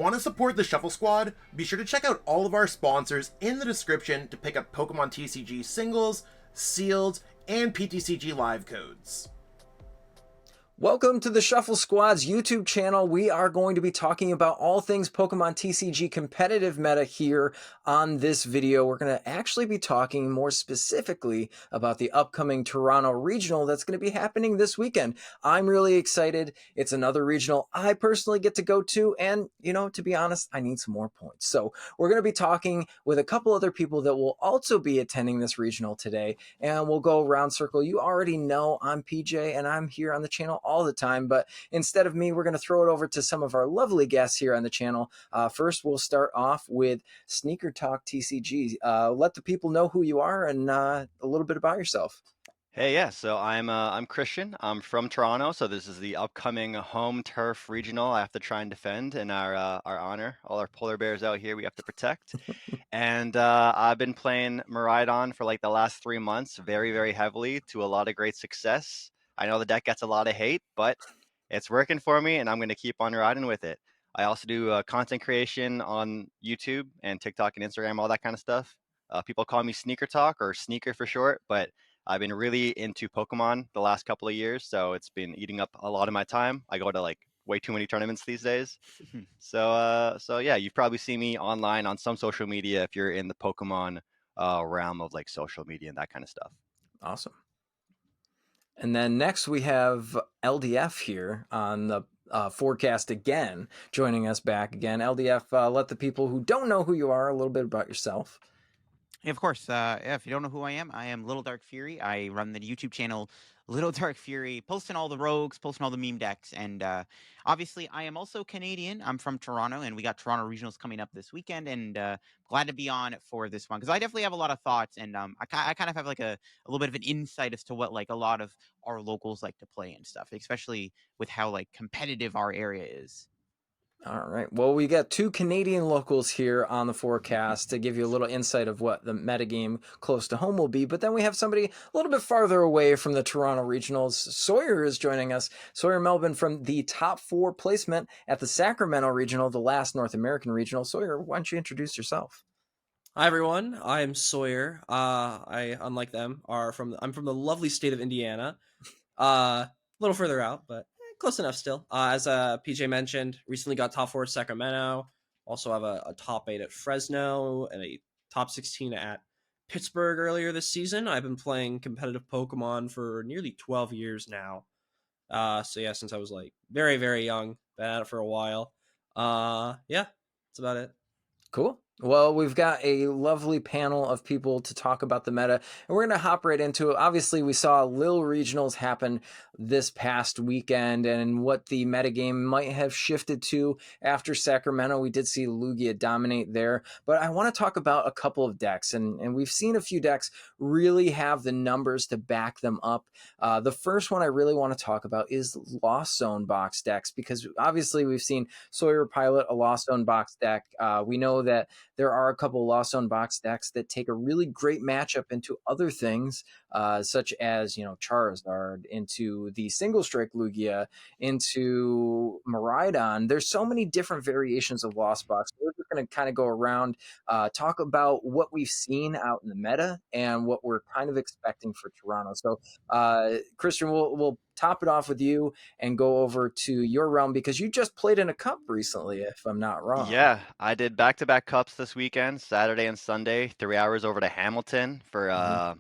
Want to support the Shuffle Squad? Be sure to check out all of our sponsors in the description to pick up Pokemon TCG singles, sealed, and PTCG live codes. Welcome to the Shuffle Squad's YouTube channel. We are going to be talking about all things Pokemon TCG competitive meta here on this video. We're going to actually be talking more specifically about the upcoming Toronto Regional that's going to be happening this weekend. I'm really excited. It's another regional I personally get to go to, and, you know, to be honest, I need some more points. So we're going to be talking with a couple other people that will also be attending this regional today, and we'll go round circle. You already know I'm PJ, and I'm here on the channel all the time, but instead of me, we're going to throw it over to some of our lovely guests here on the channel. First, we'll start off with Sneaker Talk TCG. Let the people know who you are and a little bit about yourself. Hey, yeah, so I'm Christian. I'm from Toronto, so this is the upcoming home turf regional I have to try and defend in our honor. All our polar bears out here we have to protect. And I've been playing Miraidon for like the last 3 months, very, very heavily to a lot of great success. I know the deck gets a lot of hate, but it's working for me, and I'm going to keep on riding with it. I also do content creation on YouTube and TikTok and Instagram, all that kind of stuff. People call me Sneaker Talk or Sneaker for short, but I've been really into Pokemon the last couple of years, so it's been eating up a lot of my time. I go to like way too many tournaments these days. So yeah, you've probably seen me online on some social media if you're in the Pokemon realm of like social media and that kind of stuff. Awesome. And then next we have LDF here on the forecast again, joining us back again. LDF, let the people who don't know who you are a little bit about yourself. Yeah, of course. If you don't know who I am Little Dark Fury. I run the YouTube channel Little Dark Fury, posting all the rogues, posting all the meme decks, and obviously I am also Canadian. I'm from Toronto, and we got Toronto Regionals coming up this weekend, and glad to be on for this one because I definitely have a lot of thoughts, and I kind of have like a little bit of an insight as to what like a lot of our locals like to play and stuff, especially with how like competitive our area is. All right. Well, we got two Canadian locals here on the forecast to give you a little insight of what the metagame close to home will be. But then we have somebody a little bit farther away from the Toronto Regionals. Sawyer is joining us. Sawyer Melban from the top 4 placement at the Sacramento Regional, the last North American Regional. Sawyer, why don't you introduce yourself? Hi everyone, I'm Sawyer. I, unlike them, I'm from the lovely state of Indiana. A little further out, but close enough still. As PJ mentioned, recently got top 4 at Sacramento. Also have a top 8 at Fresno and a top 16 at Pittsburgh earlier this season. I've been playing competitive Pokemon for nearly 12 years now. So yeah, since I was like very, very young, been at it for a while. Yeah, that's about it. Cool. Well, we've got a lovely panel of people to talk about the meta, and we're going to hop right into it. Obviously, we saw Lille Regionals happen this past weekend, and what the metagame might have shifted to after Sacramento. We did see Lugia dominate there, but I want to talk about a couple of decks, and we've seen a few decks really have the numbers to back them up. The first one I really want to talk about is Lost Zone box decks, because obviously we've seen Sawyer pilot a Lost Zone box deck. We know that there are a couple Lost Zone box decks that take a really great matchup into other things, such as, you know, Charizard, into the single strike Lugia, into Miraidon. There's so many different variations of Lost Box. We're just going to kind of go around, talk about what we've seen out in the meta and what we're kind of expecting for Toronto. So, Christian, we'll top it off with you and go over to your realm because you just played in a cup recently, if I'm not wrong. Yeah, I did back-to-back cups this weekend, Saturday and Sunday, 3 hours over to Hamilton for I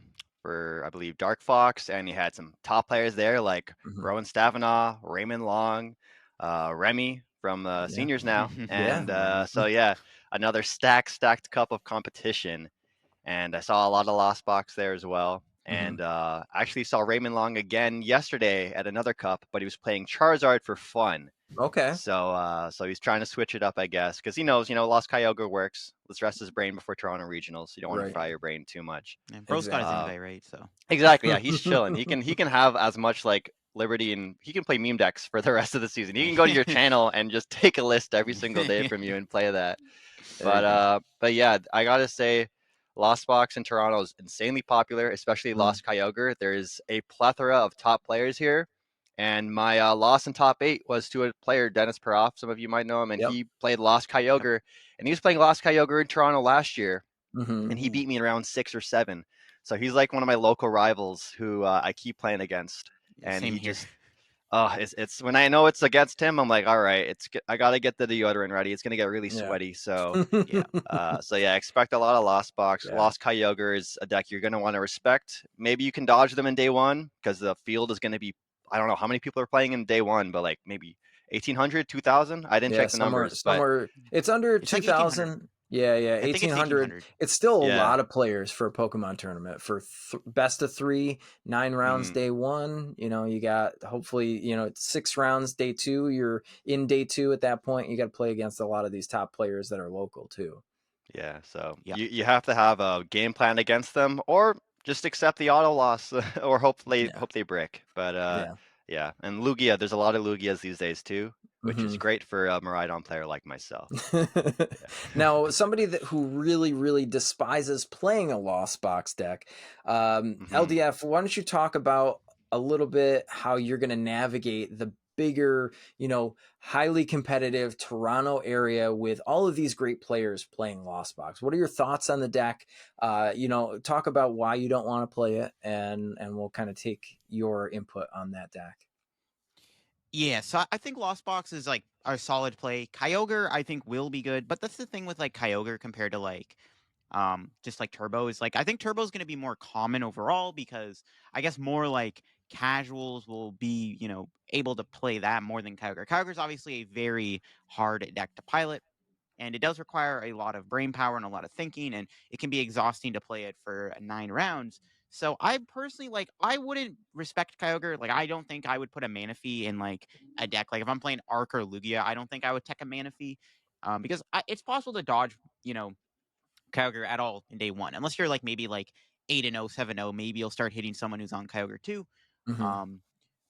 believe Dark Fox, and you had some top players there like Rowan Stavanaugh, Raymond Long, Remy from seniors now, and so yeah, another stacked cup of competition, and I saw a lot of Lost Box there as well. And actually saw Raymond Long again yesterday at another cup, but he was playing Charizard for fun. Okay. So he's trying to switch it up, I guess, because he knows, you know, Lost Kyogre works. Let's rest his brain before Toronto Regionals. You don't want to fry your brain too much. And Bro's got his invite, right? So exactly, yeah, he's chilling. He can have as much like liberty, and he can play meme decks for the rest of the season. He can go to your channel and just take a list every single day from you and play that. But yeah, I gotta say, Lost Box in Toronto is insanely popular, especially Lost Kyogre. There is a plethora of top players here, And my loss in top 8 was to a player, Dennis Peroff. Some of you might know him, and Yep. he played Lost Kyogre, and he was playing Lost Kyogre in Toronto last year, Mm-hmm. and he beat me in round 6 or 7. So he's like one of my local rivals who I keep playing against, and Same he here. just it's when I know it's against him, I'm like, all right, I gotta get the deodorant ready. It's gonna get really Yeah. sweaty. So Yeah. so yeah, expect a lot of Lost Box. Yeah. Lost Kyogre is a deck you're gonna want to respect. Maybe you can dodge them in day 1 because the field is gonna be, I don't know how many people are playing in day 1, but like maybe 1,800, 2,000. I didn't Yeah, check the numbers, but somewhere it's under It's like 1,800. 2,000. Yeah, I think it's 1,800. 1,800. It's still a yeah. lot of players for a Pokemon tournament for best of 3, 9 rounds Mhm. day 1. You know, you got hopefully, it's 6 rounds day 2. You're in day 2 at that point. You got to play against a lot of these top players that are local too. Yeah, so Yeah. you have to have a game plan against them, or just accept the auto loss, or Yeah. hope they break. But Yeah. yeah, and Lugia, there's a lot of Lugias these days too, which is Mhm. great for a Miraidon player like myself. Now, somebody who really, really despises playing a Lost Box deck, Mhm. LDF, why don't you talk about a little bit how you're going to navigate the bigger, highly competitive Toronto area with all of these great players playing Lost Box? What are your thoughts on the deck? Talk about why you don't want to play it, and we'll kind of take your input on that deck. Yeah, so I think Lost Box is like a solid play. Kyogre, I think, will be good, but that's the thing with like Kyogre compared to like just like Turbo is like I think Turbo is going to be more common overall because I guess more like casuals will be, able to play that more than Kyogre. Kyogre is obviously a very hard deck to pilot, and it does require a lot of brain power and a lot of thinking, and it can be exhausting to play it for 9 rounds. So I personally I wouldn't respect Kyogre. Like I don't think I would put a Manaphy in like a deck. Like if I'm playing Arc or Lugia, I don't think I would tech a Manaphy. Because it's possible to dodge, Kyogre at all in day 1. Unless you're like maybe like 8-0, 7-0, maybe you'll start hitting someone who's on Kyogre too. Mm-hmm. Um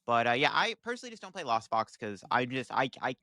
but yeah, I personally just don't play Lost Box because I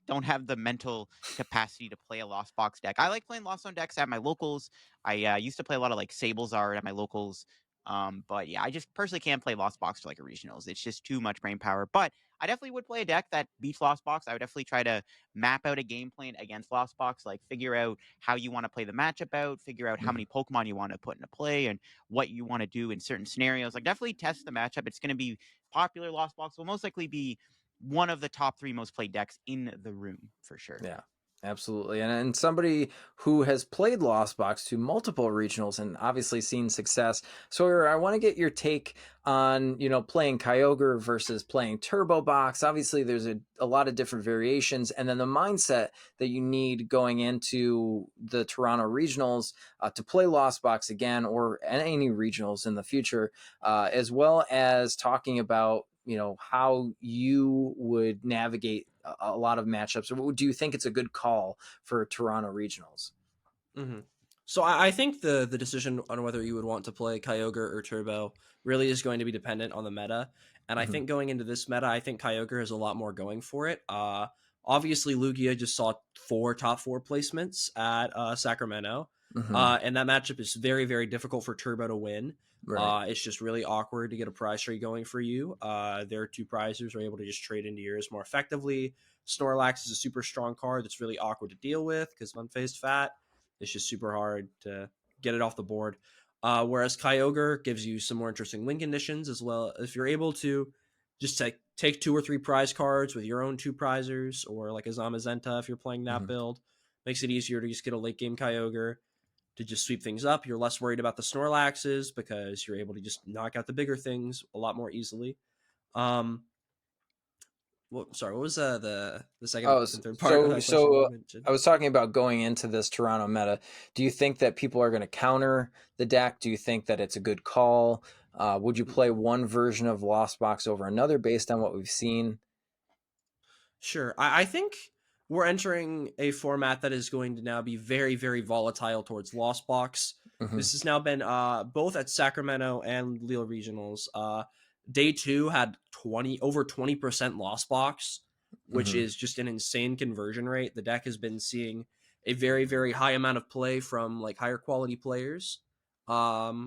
don't have the mental capacity to play a Lost Box deck. I like playing Lost Zone decks at my locals. I used to play a lot of like Sablezard at my locals. But yeah, I just personally can't play Lost Box for like a regionals. It's just too much brain power. But I definitely would play a deck that beats Lost Box. I would definitely try to map out a game plan against Lost Box, like figure out how you want to play the matchup out, figure out how many Pokemon you want to put into play, and what you want to do in certain scenarios. Like definitely test the matchup. It's going to be popular. Lost Box will most likely be one of the top 3 most played decks in the room for sure. Yeah, absolutely. And somebody who has played Lost Box to multiple regionals and obviously seen success. Sawyer, I want to get your take on, playing Kyogre versus playing Turbo Box. Obviously, there's a lot of different variations. And then the mindset that you need going into the Toronto regionals to play Lost Box again or any regionals in the future, as well as talking about how you would navigate a lot of matchups, or do you think it's a good call for Toronto regionals? Mm-hmm. So I think the decision on whether you would want to play Kyogre or Turbo really is going to be dependent on the meta. And I think going into this meta, I think Kyogre has a lot more going for it. Obviously, Lugia just saw 4 top 4 placements at Sacramento. And that matchup is very, very difficult for Turbo to win. Right. It's just really awkward to get a prize trade going for you. Their 2 prizers are able to just trade into yours more effectively. Snorlax is a super strong card that's really awkward to deal with because of Unfazed Fat. It's just super hard to get it off the board. Whereas Kyogre gives you some more interesting win conditions as well. If you're able to just take 2 or 3 prize cards with your own 2 prizers, or like a Zamazenta if you're playing that build, makes it easier to just get a late game Kyogre to just sweep things up. You're less worried about the Snorlaxes because you're able to just knock out the bigger things a lot more easily. Sorry, what was the second and third part of that question you mentioned? I was talking about going into this Toronto meta. Do you think that people are going to counter the deck? Do you think that it's a good call? Would you play one version of Lost Box over another based on what we've seen? Sure. I think we're entering a format that is going to now be very, very volatile towards Lost Box. This has now been both at Sacramento and Lille Regionals. Day 2 had over 20% Lost Box, which is just an insane conversion rate. The deck has been seeing a very, very high amount of play from like higher quality players,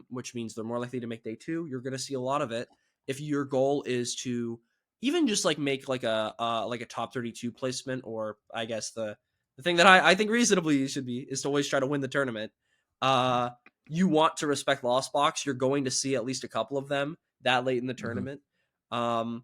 which means they're more likely to make Day 2. You're going to see a lot of it if your goal is to even just like make like a top 32 placement, or I guess the thing that I think reasonably should be is to always try to win the tournament. You want to respect Lost Box. You're going to see at least a couple of them that late in the tournament. But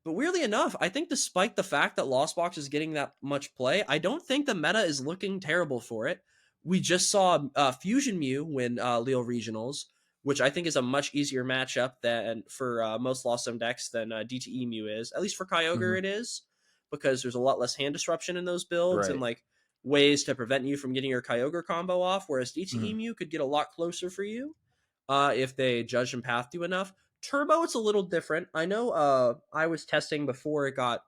weirdly enough, I think despite the fact that Lost Box is getting that much play, I don't think the meta is looking terrible for it. We just saw Fusion Mew win Leo Regionals, which I think is a much easier matchup than for most Lost Zone decks than DTE Mew is. At least for Kyogre it is, because there's a lot less hand disruption in those builds and like ways to prevent you from getting your Kyogre combo off, whereas DTE Mew could get a lot closer for you if they judge and path you enough. Turbo, it's a little different. I know I was testing before it got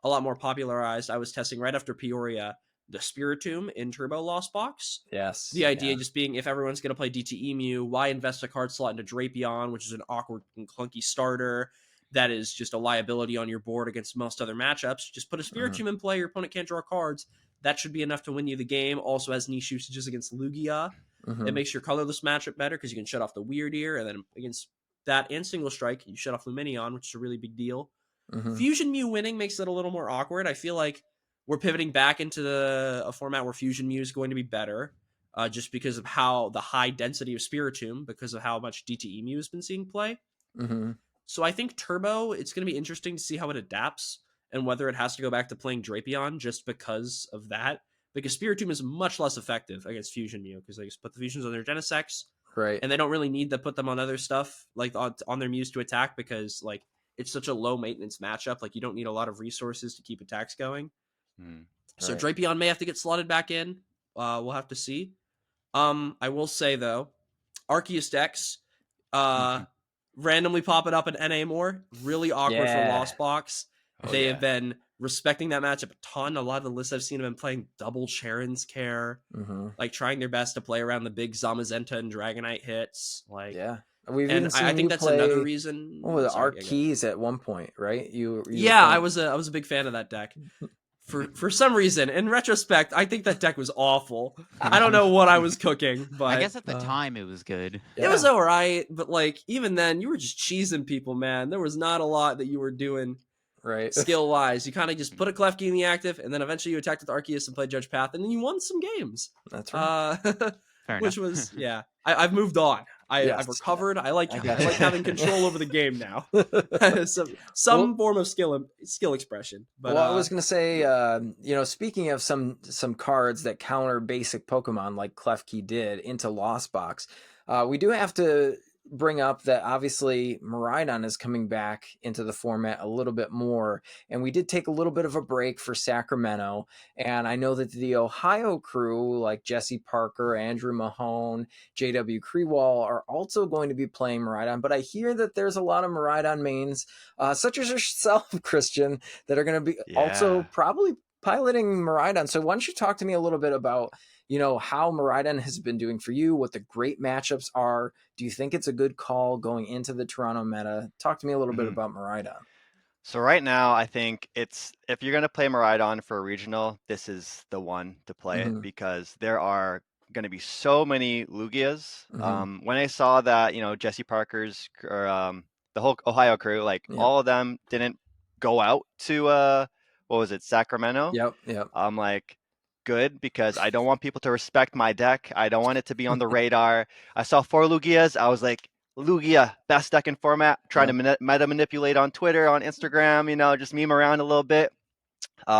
a lot more popularized. I was testing right after Peoria the Spiritomb in Turbo Lost Box. Yes. The idea just being, if everyone's going to play DTE Mew, why invest a card slot into Drapion, which is an awkward and clunky starter that is just a liability on your board against most other matchups? Just put a Spiritomb in play, your opponent can't draw cards. That should be enough to win you the game. Also has niche usages against Lugia. It makes your colorless matchup better because you can shut off the Weird Ear, and then against that and Single Strike, you shut off Luminion, which is a really big deal. Fusion Mew winning makes it a little more awkward. I feel like we're pivoting back into a format where Fusion Mew is going to be better, just because of how the high density of Spiritomb, because of how much DTE Mew has been seeing play. So I think Turbo, it's going to be interesting to see how it adapts and whether it has to go back to playing Drapion just because of that. Because Spiritomb is much less effective against Fusion Mew because they just put the fusions on their Genesects. Right. And they don't really need to put them on other stuff, like on their Mews to attack, because like it's such a low maintenance matchup. Like you don't need a lot of resources to keep attacks going. So Drapion may have to get slotted back in. We'll have to see. I will say though, Arceus decks randomly popping up in NA more, really awkward for Lost Box. They have been respecting that matchup a ton. A lot of the lists I've seen have been playing double Charon's Care, like trying their best to play around the big Zamazenta and Dragonite hits. Like, we've even seen I think that's another reason. Oh, the Arceus at one point, right? You I was a big fan of that deck. For some reason, in retrospect, I think that deck was awful. I don't know what I was cooking, but I guess at the time it was good. It was all right, but like even then, you were just cheesing people, man. There was not a lot that you were doing. Right. Skill wise, you kind of just put a Klefki in the active, and then eventually you attacked with Arceus and played Judge Path, and then you won some games. That's right. Which was I've moved on. I've recovered. I like having control over the game now. some form of skill expression. But I was gonna say, speaking of some cards that counter basic Pokemon like Klefki did into Lost Box, we do have to bring up that obviously Miraidon is coming back into the format a little bit more, and we did take a little bit of a break for Sacramento, and I know that the Ohio crew like Jesse Parker, Andrew Mahone, JW Krewall are also going to be playing Miraidon, but I hear that there's a lot of Miraidon mains such as yourself, Christian, that are going to be also probably piloting Miraidon. So why don't you talk to me a little bit about how Miraidon has been doing for you, what the great matchups are. Do you think it's a good call going into the Toronto meta? Talk to me a little bit about Miraidon. So right now, I think if you're going to play Miraidon for a regional, this is the one to play it, because there are going to be so many Lugias. When I saw that, Jesse Parker's or the whole Ohio crew, all of them didn't go out to Sacramento. Yep. I'm like, good, because I don't want people to respect my deck. I don't want it to be on the radar. I saw 4 Lugias. I was like, Lugia, best deck in format. Trying to meta manipulate on Twitter, on Instagram, just meme around a little bit.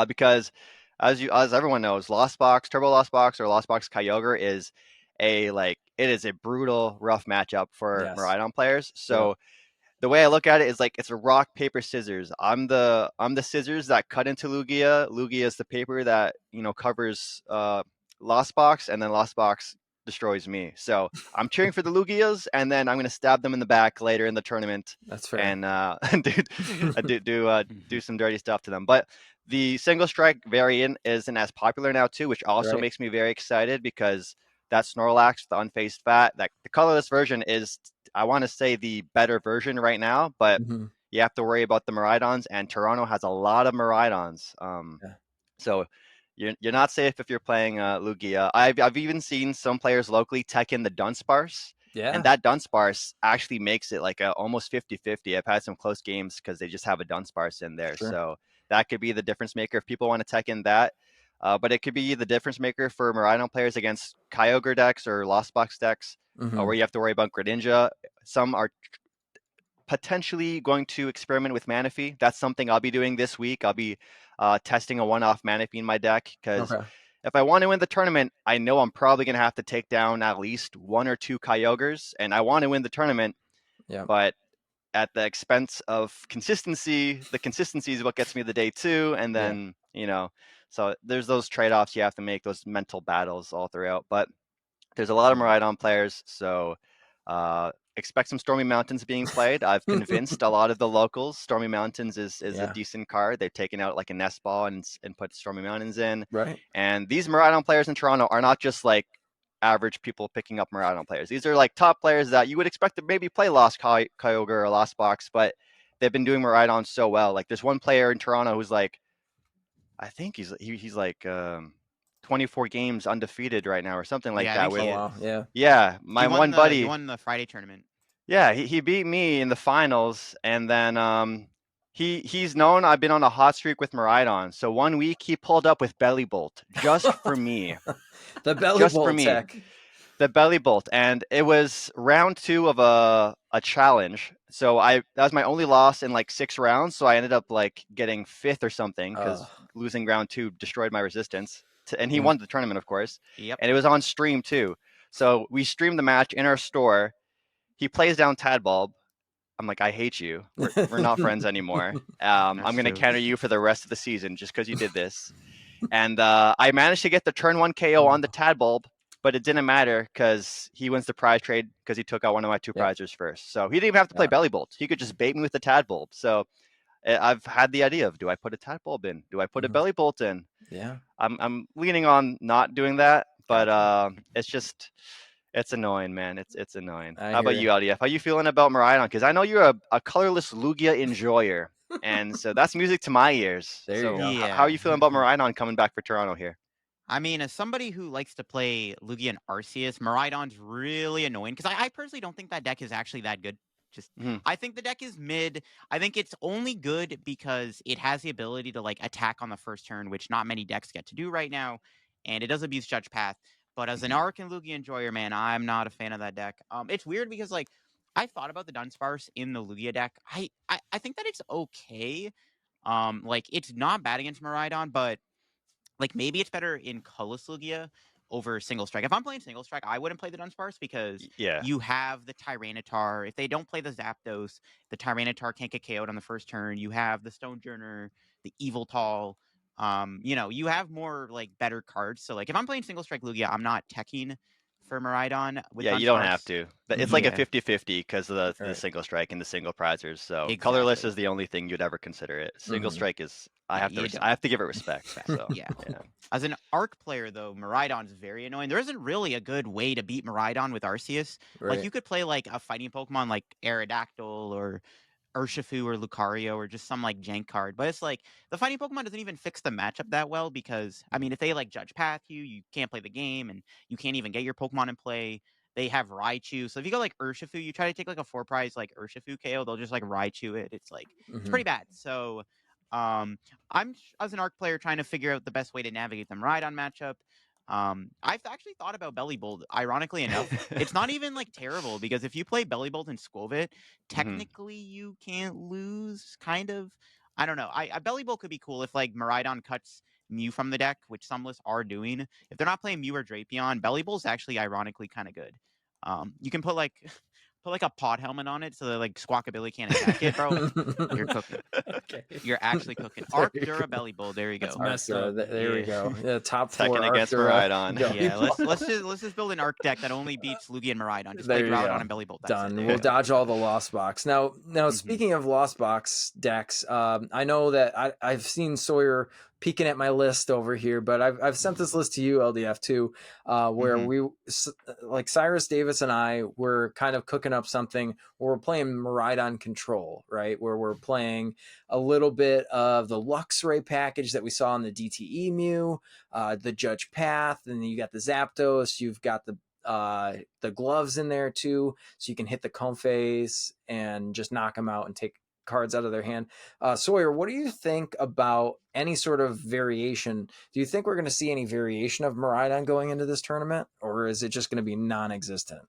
Because as everyone knows, Lost Box, Turbo Lost Box, or Lost Box Kyogre is it is a brutal, rough matchup for Miraidon players. So the way I look at it is it's a rock, paper, scissors. I'm the scissors that cut into Lugia. Lugia is the paper that covers Lost Box, and then Lost Box destroys me. So I'm cheering for the Lugias, and then I'm gonna stab them in the back later in the tournament. That's fair. And do some dirty stuff to them. But the single strike variant isn't as popular now too, which also makes me very excited, because that Snorlax, the unfazed fat, the colorless version is, I want to say, the better version right now, but you have to worry about the Miraidons, and Toronto has a lot of Miraidons. So you're not safe if you're playing Lugia. I've even seen some players locally tech in the Dunsparce Yeah. And that Dunsparce actually makes it like a almost 50-50. I've had some close games because they just have a Dunsparce in there. Sure. So that could be the difference maker if people want to tech in that. But it could be the difference maker for Miraidon players against Kyogre decks or Lost Box decks, where you have to worry about Greninja. Some are potentially going to experiment with Manaphy. That's something I'll be doing this week. I'll be testing a one-off Manaphy in my deck because if I want to win the tournament, I know I'm probably going to have to take down at least 1 or 2 Kyogres, and I want to win the tournament. Yeah. But at the expense of consistency, the consistency is what gets me the day 2, and then so there's those trade-offs you have to make, those mental battles all throughout. But there's a lot of Miraidon players, so expect some Stormy Mountains being played. I've convinced a lot of the locals Stormy Mountains is a decent card. They've taken out like a nest ball and put Stormy Mountains in. Right. And these Miraidon players in Toronto are not just like average people picking up Miraidon players. These are like top players that you would expect to maybe play Lost Kyogre or Lost Box, but they've been doing Miraidon so well. Like there's one player in Toronto who's like, I think he's like 24 games undefeated right now or something like that. Wow. My one buddy. He won the Friday tournament. Yeah, he beat me in the finals, and then he's known I've been on a hot streak with Miraidon. So one week he pulled up with Belly Bolt just for me. The Belly just Bolt for me. tech. The Belly Bolt, and it was round 2 of a challenge. So that was my only loss in like 6 rounds. So I ended up like getting 5th or something because losing round 2 destroyed my resistance. And he won the tournament, of course. Yep. And it was on stream too. So we streamed the match in our store. He plays down Tadbulb. I'm like, I hate you. We're not friends anymore. I'm going to counter you for the rest of the season just because you did this. And I managed to get the turn 1 KO on the Tadbulb, but it didn't matter because he wins the prize trade because he took out one of my 2 prizes first. So he didn't even have to play Belly Bolt. He could just bait me with the Tadbulb. So I've had the idea of, do I put a Tadbulb in? Do I put a Belly Bolt in? Yeah. I'm leaning on not doing that, but it's annoying, man. It's annoying. How about you, LDF? How you feeling about Miraidon? Because I know you're a colorless Lugia enjoyer, and so that's music to my ears. There you go. How are you feeling about Miraidon coming back for Toronto here? I mean, as somebody who likes to play Lugia and Arceus, Miraidon's really annoying because I personally don't think that deck is actually that good. I think the deck is mid. I think it's only good because it has the ability to like attack on the first turn, which not many decks get to do right now, and it does abuse Judge Path. But as an Arc and Lugia enjoyer, man, I'm not a fan of that deck. It's weird because like I thought about the Dunsparce in the Lugia deck. I think that it's okay. Like it's not bad against Miraidon, but like maybe it's better in colorless Lugia over single strike. If I'm playing single strike, I wouldn't play the Dunsparce because you have the Tyranitar. If they don't play the Zapdos, the Tyranitar can't get KO'd on the first turn. You have the Stonejourner, the Eviltal. You have more like better cards. So like if I'm playing single strike Lugia, I'm not teching for Miraidon. With you don't have to. It's like a 50-50 because of the single strike and the single prizers. So colorless is the only thing you'd ever consider it. Single strike is I have to give it respect. So yeah. As an Arc player though, Miraidon's very annoying. There isn't really a good way to beat Miraidon with Arceus. Right. Like you could play like a fighting Pokemon like Aerodactyl or Urshifu or Lucario or just some like jank card. But it's like the fighting Pokemon doesn't even fix the matchup that well because I mean if they like Judge Path you can't play the game and you can't even get your Pokemon in play. They have Raichu. So if you go like Urshifu, you try to take like a 4-prize like Urshifu KO, they'll just like Raichu it. It's like it's pretty bad. So I'm as an Arc player trying to figure out the best way to navigate the Miraidon matchup. I've actually thought about Belly Bolt. Ironically enough, it's not even like terrible because if you play Belly Bolt and Skwovet, technically you can't lose. Kind of, I don't know. I Belly Bolt could be cool if like Miraidon cuts Mew from the deck, which some lists are doing. If they're not playing Mew or Drapion, Belly Bolt's actually ironically kind of good. You can put like a pod helmet on it so that like Squawkabilly can't attack it, bro. You're cooking. Okay. You're actually cooking. Arc Dura Belly Bolt. There you go. That's messed up. There we go. Yeah, top 4 Second against Miraidon. Yeah, let's just build an Arc deck that only beats Lugia and Miraidon. Just play Miraidon and Belly Bolt. Done. We'll dodge all the Lost Box. Now speaking of Lost Box decks, I know that I've seen Sawyer peeking at my list over here, but I've sent this list to you, LDF, too, where we, like Cyrus Davis and I, were kind of cooking up something where we're playing Miraidon Control, right? Where we're playing a little bit of the Luxray package that we saw in the DTE Mew, the Judge Path, and then you got the Zapdos, you've got the the gloves in there too, so you can hit the Comphase and just knock them out and take cards out of their hand. Sawyer, what do you think about any sort of variation? Do you think we're going to see any variation of Miraidon going into this tournament, or is it just going to be non-existent?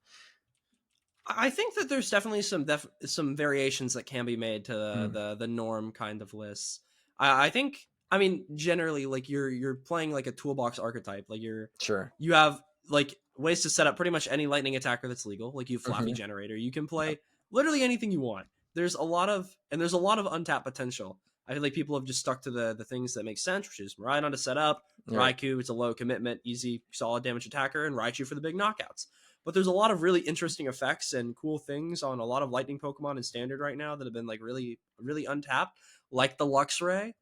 I think that there's definitely some variations that can be made to the norm kind of lists. I think, I mean, generally, like you're playing like a toolbox archetype, like you have like ways to set up pretty much any lightning attacker that's legal. Like you Flappy Generator, you can play literally anything you want. There's a lot of untapped potential. I feel like people have just stuck to the things that make sense, which is Miraidon to set up, Raikou, it's a low commitment, easy, solid damage attacker, and Raichu for the big knockouts. But there's a lot of really interesting effects and cool things on a lot of lightning Pokemon in Standard right now that have been like really, really untapped, like the Luxray,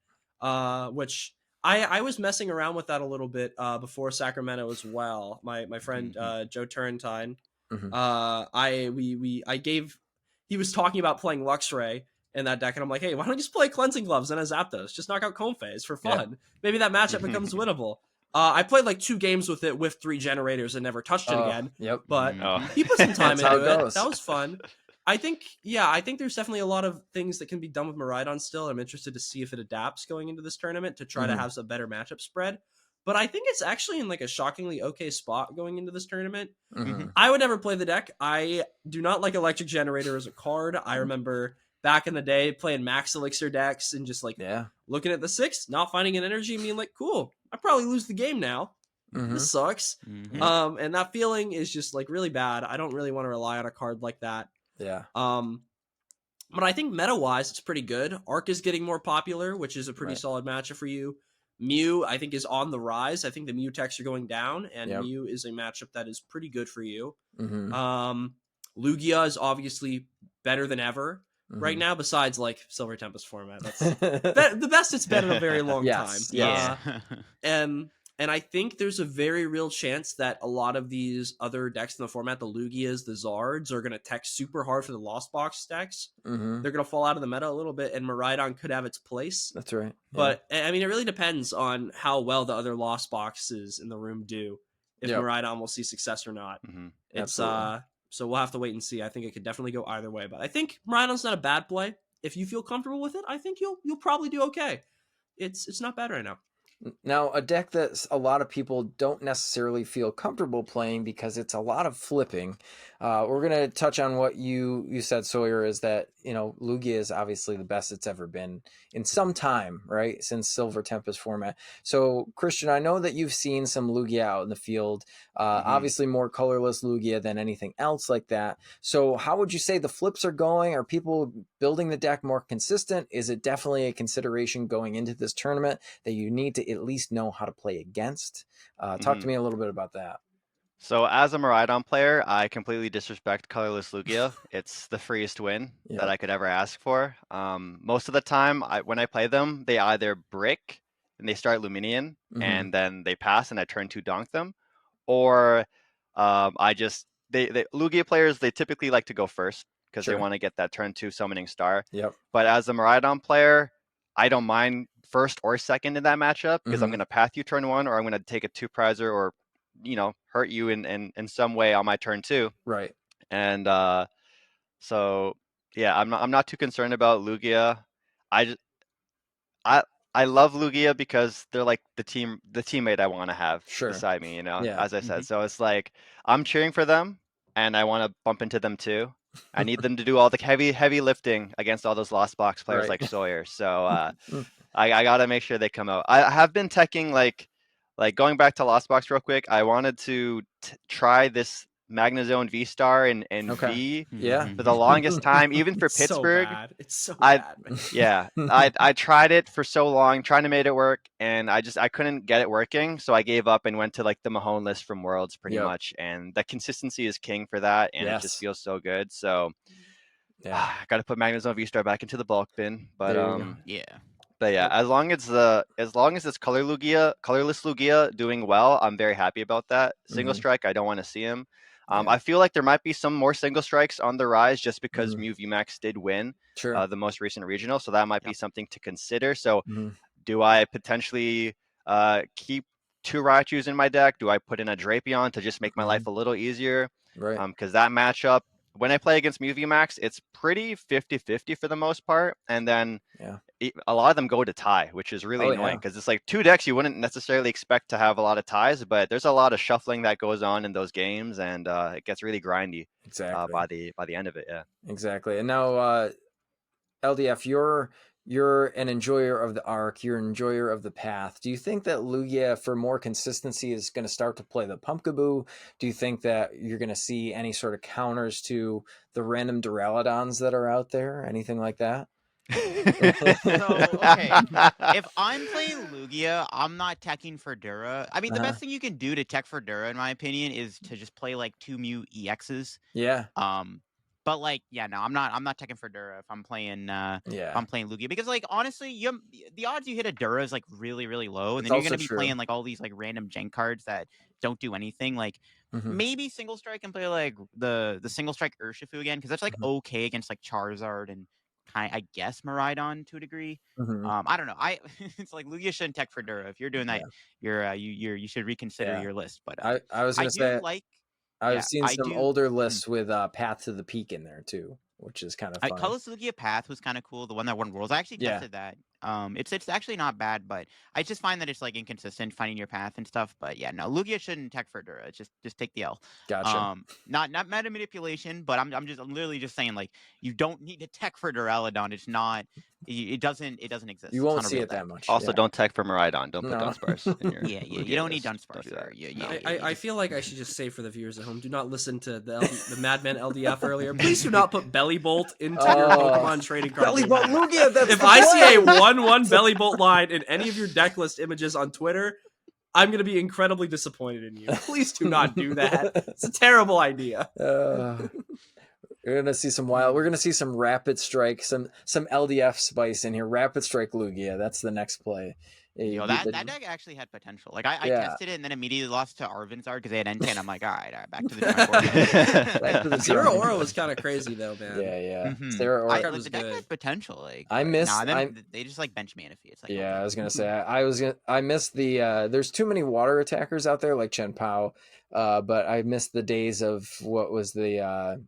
which I was messing around with that a little bit before Sacramento as well. My friend Joe Turrentine, he was talking about playing Luxray in that deck, and I'm like, hey, why don't you just play Cleansing Gloves and a Zapdos? Just knock out Comphase for fun. Maybe that matchup becomes winnable. I played like 2 games with it with 3 generators and never touched it again. But he put some time into it. That was fun. I think there's definitely a lot of things that can be done with Miraidon still. I'm interested to see if it adapts going into this tournament to try to have some better matchup spread. But I think it's actually in like a shockingly okay spot going into this tournament. I would never play the deck. I do not like Electric Generator as a card. I remember back in the day playing Max Elixir decks and just like looking at the 6, not finding an energy and being like, cool, I probably lose the game now. This sucks. And that feeling is just like really bad. I don't really want to rely on a card like that. But I think meta-wise, it's pretty good. Arc is getting more popular, which is a pretty solid matchup for you. Mew, I think, is on the rise. I think the Mew techs are going down, and Mew is a matchup that is pretty good for you. Lugia is obviously better than ever right now, besides like Silver Tempest format. That's the best it's been in a very long time. And I think there's a very real chance that a lot of these other decks in the format, the Lugias, the Zards, are going to tech super hard for the Lost Box decks. They're going to fall out of the meta a little bit, and Miraidon could have its place. That's right. But, I mean, it really depends on how well the other Lost Boxes in the room do, if Miraidon will see success or not. It's so we'll have to wait and see. I think it could definitely go either way. But I think Miraidon's not a bad play. If you feel comfortable with it, I think you'll probably do okay. It's not bad right now. Now, a deck that a lot of people don't necessarily feel comfortable playing because it's a lot of flipping. We're going to touch on what you said, Sawyer, is that, Lugia is obviously the best it's ever been in some time, right? Since Silver Tempest format. So, Christian, I know that you've seen some Lugia out in the field, obviously more colorless Lugia than anything else like that. So how would you say the flips are going? Are people building the deck more consistent? Is it definitely a consideration going into this tournament that you need to at least know how to play against? Talk to me a little bit about that. So as a Miraidon player, I completely disrespect colorless Lugia. It's the freest win that I could ever ask for. Most of the time, when I play them, they either brick and they start Luminion, and then they pass and I turn 2 donk them, or Lugia players, they typically like to go first because they want to get that turn 2 summoning star. But as a Miraidon player, I don't mind first or second in that matchup because I'm going to path you turn 1, or I'm going to take a 2-prizer or hurt you in some way on my turn 2. Right. And so yeah, I'm not too concerned about Lugia. I love Lugia because they're like the teammate I want to have beside me, as I said. So it's like I'm cheering for them and I want to bump into them too. I need them to do all the heavy lifting against all those Lost Box players like Sawyer. So I got to make sure they come out. I have been teching like going back to Lost Box real quick. I wanted to try this Magnezone V-Star and V for the longest time, even for Pittsburgh. It's so bad. I tried it for so long, trying to make it work, and I couldn't get it working, so I gave up and went to like the Mahone list from Worlds pretty much, and the consistency is king for that, and it just feels so good. So I got to put Magnezone V-Star back into the bulk bin, but But yeah, as long as it's colorless Lugia doing well, I'm very happy about that. Single strike, I don't want to see him. I feel like there might be some more single strikes on the rise just because Mew VMAX did win the most recent regional, so that might be something to consider. So do I potentially keep 2 Raichus in my deck? Do I put in a Drapion to just make my Mhm. life a little easier? Right. Because that matchup, when I play against MeWVMax, it's pretty 50-50 for the most part. And then Yeah. a lot of them go to tie, which is really Oh, annoying yeah. because it's like 2 decks you wouldn't necessarily expect to have a lot of ties, but there's a lot of shuffling that goes on in those games, and it gets really grindy Exactly. by the end of it. Yeah. Exactly. And now, LDF, you're an enjoyer of the arc. You're an enjoyer of the path. Do you think that Lugia, for more consistency, is going to start to play the Pumpkaboo? Do you think that you're going to see any sort of counters to the random Duraludons that are out there? Anything like that? So, okay, if I'm playing Lugia, I'm not teching for Dura. I mean, the Uh-huh. best thing you can do to tech for Dura, in my opinion, is to just play like 2 Mew EXs. Yeah. But like, yeah, no, I'm not teching for Dura if I'm playing Yeah. Lugia, because like honestly, the odds you hit a Dura is like really, really low, and It's then you're also gonna be true. playing like all these like random jank cards that don't do anything. Like Mhm. maybe single strike and play like the single strike Urshifu again, because that's like Mhm. okay against like Charizard and I guess Miraidon to a degree. Mhm. I don't know. It's like Lugia shouldn't tech for Dura. If you're doing that, you should reconsider Yeah. your list. But I was I gonna do say like, I've yeah, seen I some do. older lists with Path to the Peak in there too, which is kind of fun. Colorless Lugia Path was kind of cool. The one that won Worlds. I actually Yeah. tested that. It's actually not bad, but I just find that it's like inconsistent finding your path and stuff. But yeah, no, Lugia shouldn't tech for Dura. Just take the L. Gotcha. Not meta manipulation, but I'm literally just saying like you don't need to tech for Duraludon. It's not. It doesn't exist. You It's won't not a see real it that deck. much. Also, Yeah. don't tech for Miraidon. Don't put No. Dunsparce in your Yeah, you Lugia don't need list. Dunsparce Don't do for that. yeah. No. I feel like I should just say for the viewers at home, do not listen to the Madman LDF earlier. Please do not put Belly Bolt into your Pokemon trading card. Belly Bolt Lugia. That's If the I see a play! 1/1 Belly Bolt line in any of your deck list images on Twitter, I'm gonna be incredibly disappointed in you. Please do not do that. It's a terrible idea. We're gonna see some wild. We're gonna see some Rapid Strike, some LDF spice in here. Rapid Strike Lugia. That's the next play. Yo, that deck actually had potential. Like I Yeah. tested it and then immediately lost to Arvinzard because they had Entei, and I'm like, all right, back to the drawing board. Back to the Zero drawing Aura board. was kind of crazy though, man. Yeah. Mhm. Sarah Aura. card was the deck good. has potential. Like I but miss- Nah, I- they just like bench Manaphy. It's like Yeah, okay. I was gonna say I missed the. There's too many water attackers out there like Chen Pao, but I missed the days of what was the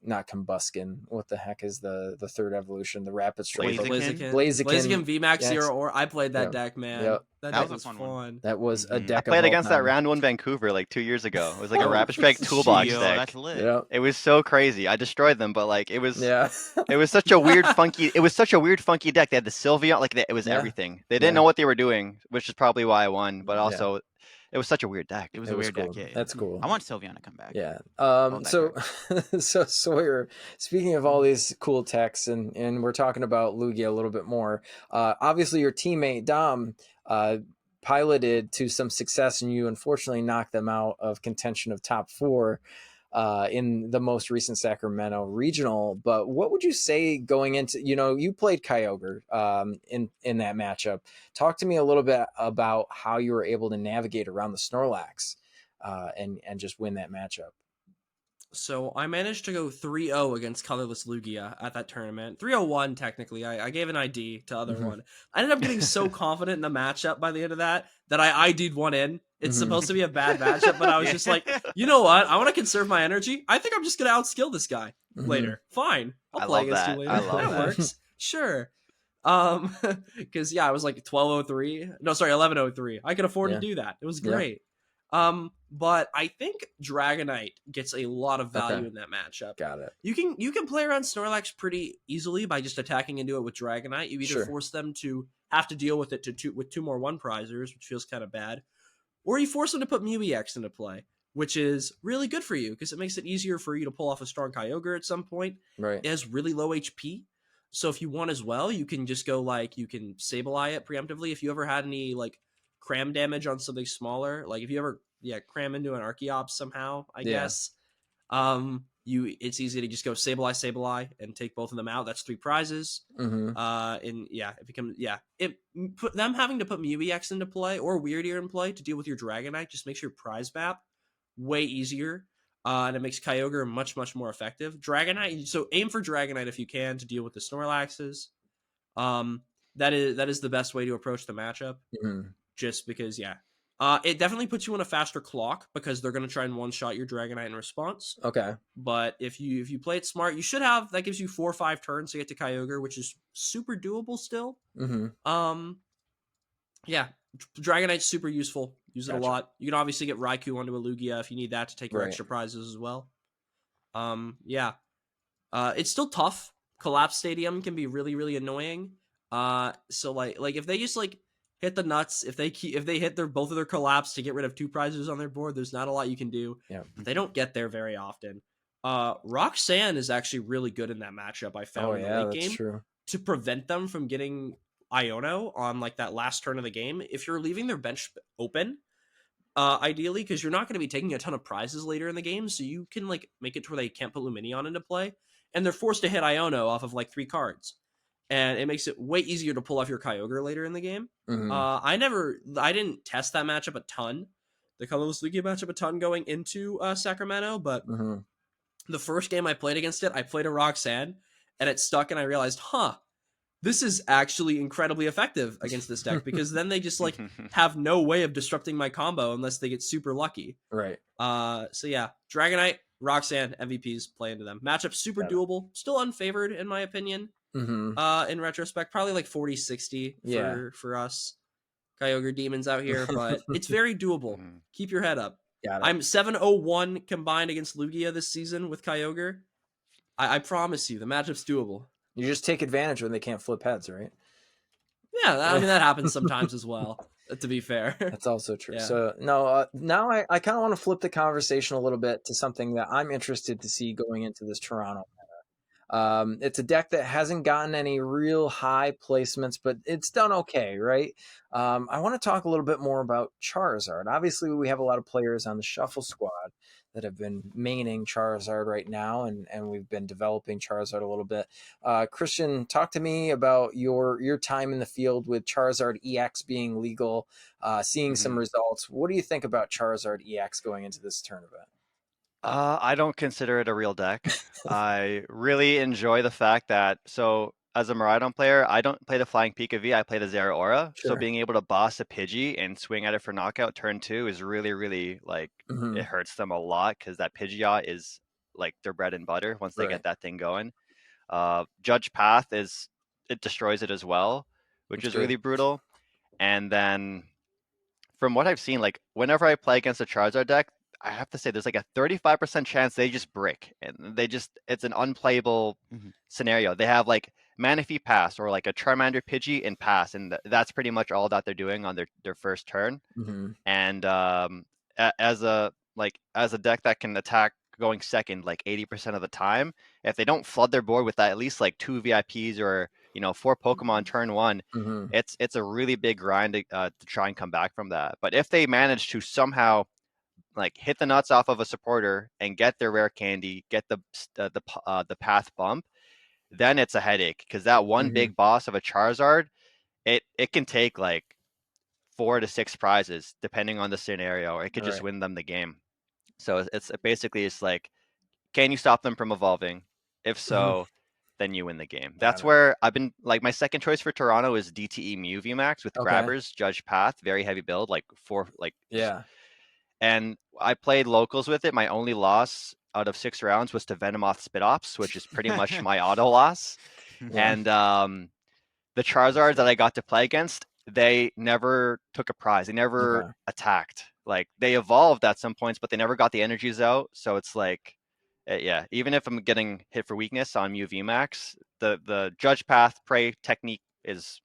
not Combuskin. What the heck is the third evolution? The Rapid Strike. Blaziken? Blaziken VMAX yes. Zero Aura. I played that Yep. deck, man. Yep. That That deck was was a fun one. fun. That was a Mhm. deck. I played of against all that time. round 1 Vancouver like 2 years ago. It was like a Oh, Rapid Strike toolbox Yo, deck. that's lit. Yep. It was so crazy. I destroyed them, but like it was Yeah. it was such a weird funky deck. They had the Sylveon, like it was Yeah. everything. They didn't know what they were doing, which is probably why I won, but Yeah. also it was such a weird deck. It was It a was weird cool. deck. Yeah. That's cool. I want Sylveon to come back. Yeah. Love that So Sawyer, speaking of all these cool techs, and we're talking about Lugia a little bit more. Obviously, your teammate Dom piloted to some success, and you unfortunately knocked them out of contention of top 4 in the most recent Sacramento regional. But what would you say going into, you played Kyogre in that matchup. Talk to me a little bit about how you were able to navigate around the Snorlax and just win that matchup. So I managed to go 3-0 against Colorless Lugia at that tournament. 3-0-1 technically. I gave an ID to other one. I ended up getting so confident in the matchup by the end of that I ID'd one in. It's supposed to be a bad matchup, but I was just like, you know what? I want to conserve my energy. I think I'm just going to outskill this guy later. Fine. I'll I play love against that. you later. I love that that. works. Sure. Because I was like 12-03. No, sorry, 11-03. I could afford to do that. It was great. But I think Dragonite gets a lot of value in that matchup. Got it. You can play around Snorlax pretty easily by just attacking into it with Dragonite. You either force them to have to deal with it with 2 more 1 prizers, which feels kind of bad, or you force them to put Mew EX into play, which is really good for you because it makes it easier for you to pull off a strong Kyogre at some point. Right. It has really low HP. So if you want as well, you can just go you can Sableye it preemptively. If you ever had any cram damage on something smaller, like if you ever cram into an Archeops somehow, I guess. It's easy to just go Sableye, and take both of them out. That's 3 prizes. Mm-hmm. It becomes them having to put Mew EX into play or Weird Ear in play to deal with your Dragonite just makes your prize map way easier. And it makes Kyogre much, much more effective. Dragonite, so aim for Dragonite if you can to deal with the Snorlaxes. That is the best way to approach the matchup. Mm-hmm. Just because, It definitely puts you on a faster clock because they're going to try and one-shot your Dragonite in response. Okay. But if you play it smart, you should have that gives you 4 or 5 turns to get to Kyogre, which is super doable still. Yeah, Dragonite's super useful. Use it a lot. You can obviously get Raikou onto a Lugia if you need that to take your extra prizes as well. Yeah. It's still tough. Collapse Stadium can be really, really annoying. So like if they just like hit the nuts, if they hit both of their collapse to get rid of 2 prizes on their board, there's not a lot you can do. Yeah. But they don't get there very often. Roxanne is actually really good in that matchup. I found in the late game true. to prevent them from getting Iono on like that last turn of the game. If you're leaving their bench open, ideally, because you're not going to be taking a ton of prizes later in the game, so you can like make it to where they can't put Lumineon into play, and they're forced to hit Iono off of like 3 cards, and it makes it way easier to pull off your Kyogre later in the game. I didn't test that matchup a ton, the colorless Lugia matchup a ton going into Sacramento, but the first game I played against it, I played a Roxanne, and it stuck, and I realized, this is actually incredibly effective against this deck because then they just like have no way of disrupting my combo unless they get super lucky. Right. So yeah, Dragonite, Roxanne, MVPs play into them. Matchup super doable, still unfavored in my opinion. In retrospect, probably like 40-60 for us Kyogre demons out here, but it's very doable. Keep your head up. I'm 7-0-1 combined against Lugia this season with Kyogre. I promise you, the matchup's doable. You just take advantage when they can't flip heads, right? Yeah, I mean, that happens sometimes as well, to be fair. That's also true. Yeah. So, no, now I kind of want to flip the conversation a little bit to something that I'm interested to see going into this Toronto meta. It's a deck that hasn't gotten any real high placements, but it's done okay, right? I want to talk a little bit more about Charizard. Obviously, we have a lot of players on the Shuffle Squad that have been maining Charizard right now, and we've been developing Charizard a little bit. Christian, talk to me about your time in the field with Charizard EX being legal, seeing some results. What do you think about Charizard EX going into this tournament? I don't consider it a real deck. I really enjoy the fact that, so as a Miraidon player, I don't play the Flying Pika V, I play the Zeraora. So being able to boss a Pidgey and swing at it for knockout turn 2 is really, really like, it hurts them a lot because that Pidgeot is like their bread and butter once they get that thing going. Judge Path it destroys it as well, which is really brutal. And then from what I've seen, like whenever I play against a Charizard deck, I have to say there's like a 35% chance they just brick and it's an unplayable scenario. They have like Manaphy pass or like a Charmander Pidgey and pass, and that's pretty much all that they're doing on their first turn. And as a deck that can attack going second like 80% of the time, if they don't flood their board with at least like 2 VIPs or 4 Pokemon turn 1, it's a really big grind to try and come back from that. But if they manage to somehow like hit the nuts off of a supporter and get their rare candy, get the path bump, then it's a headache because that one big boss of a Charizard, it can take like 4 to 6 prizes depending on the scenario, or it could just win them the game. So it's basically like, can you stop them from evolving? If so, then you win the game. That's where I've been like, my second choice for Toronto is DTE Mew VMAX with Grabbers, Judge Path, very heavy build, like 4 like and I played locals with it. My only loss out of 6 rounds was to Venomoth Spitops, which is pretty much my auto loss. And the Charizards that I got to play against, they never took a prize. They never attacked. Like they evolved at some points, but they never got the energies out. So it's like, even if I'm getting hit for weakness on Mew VMAX, the Judge Path Prey technique is,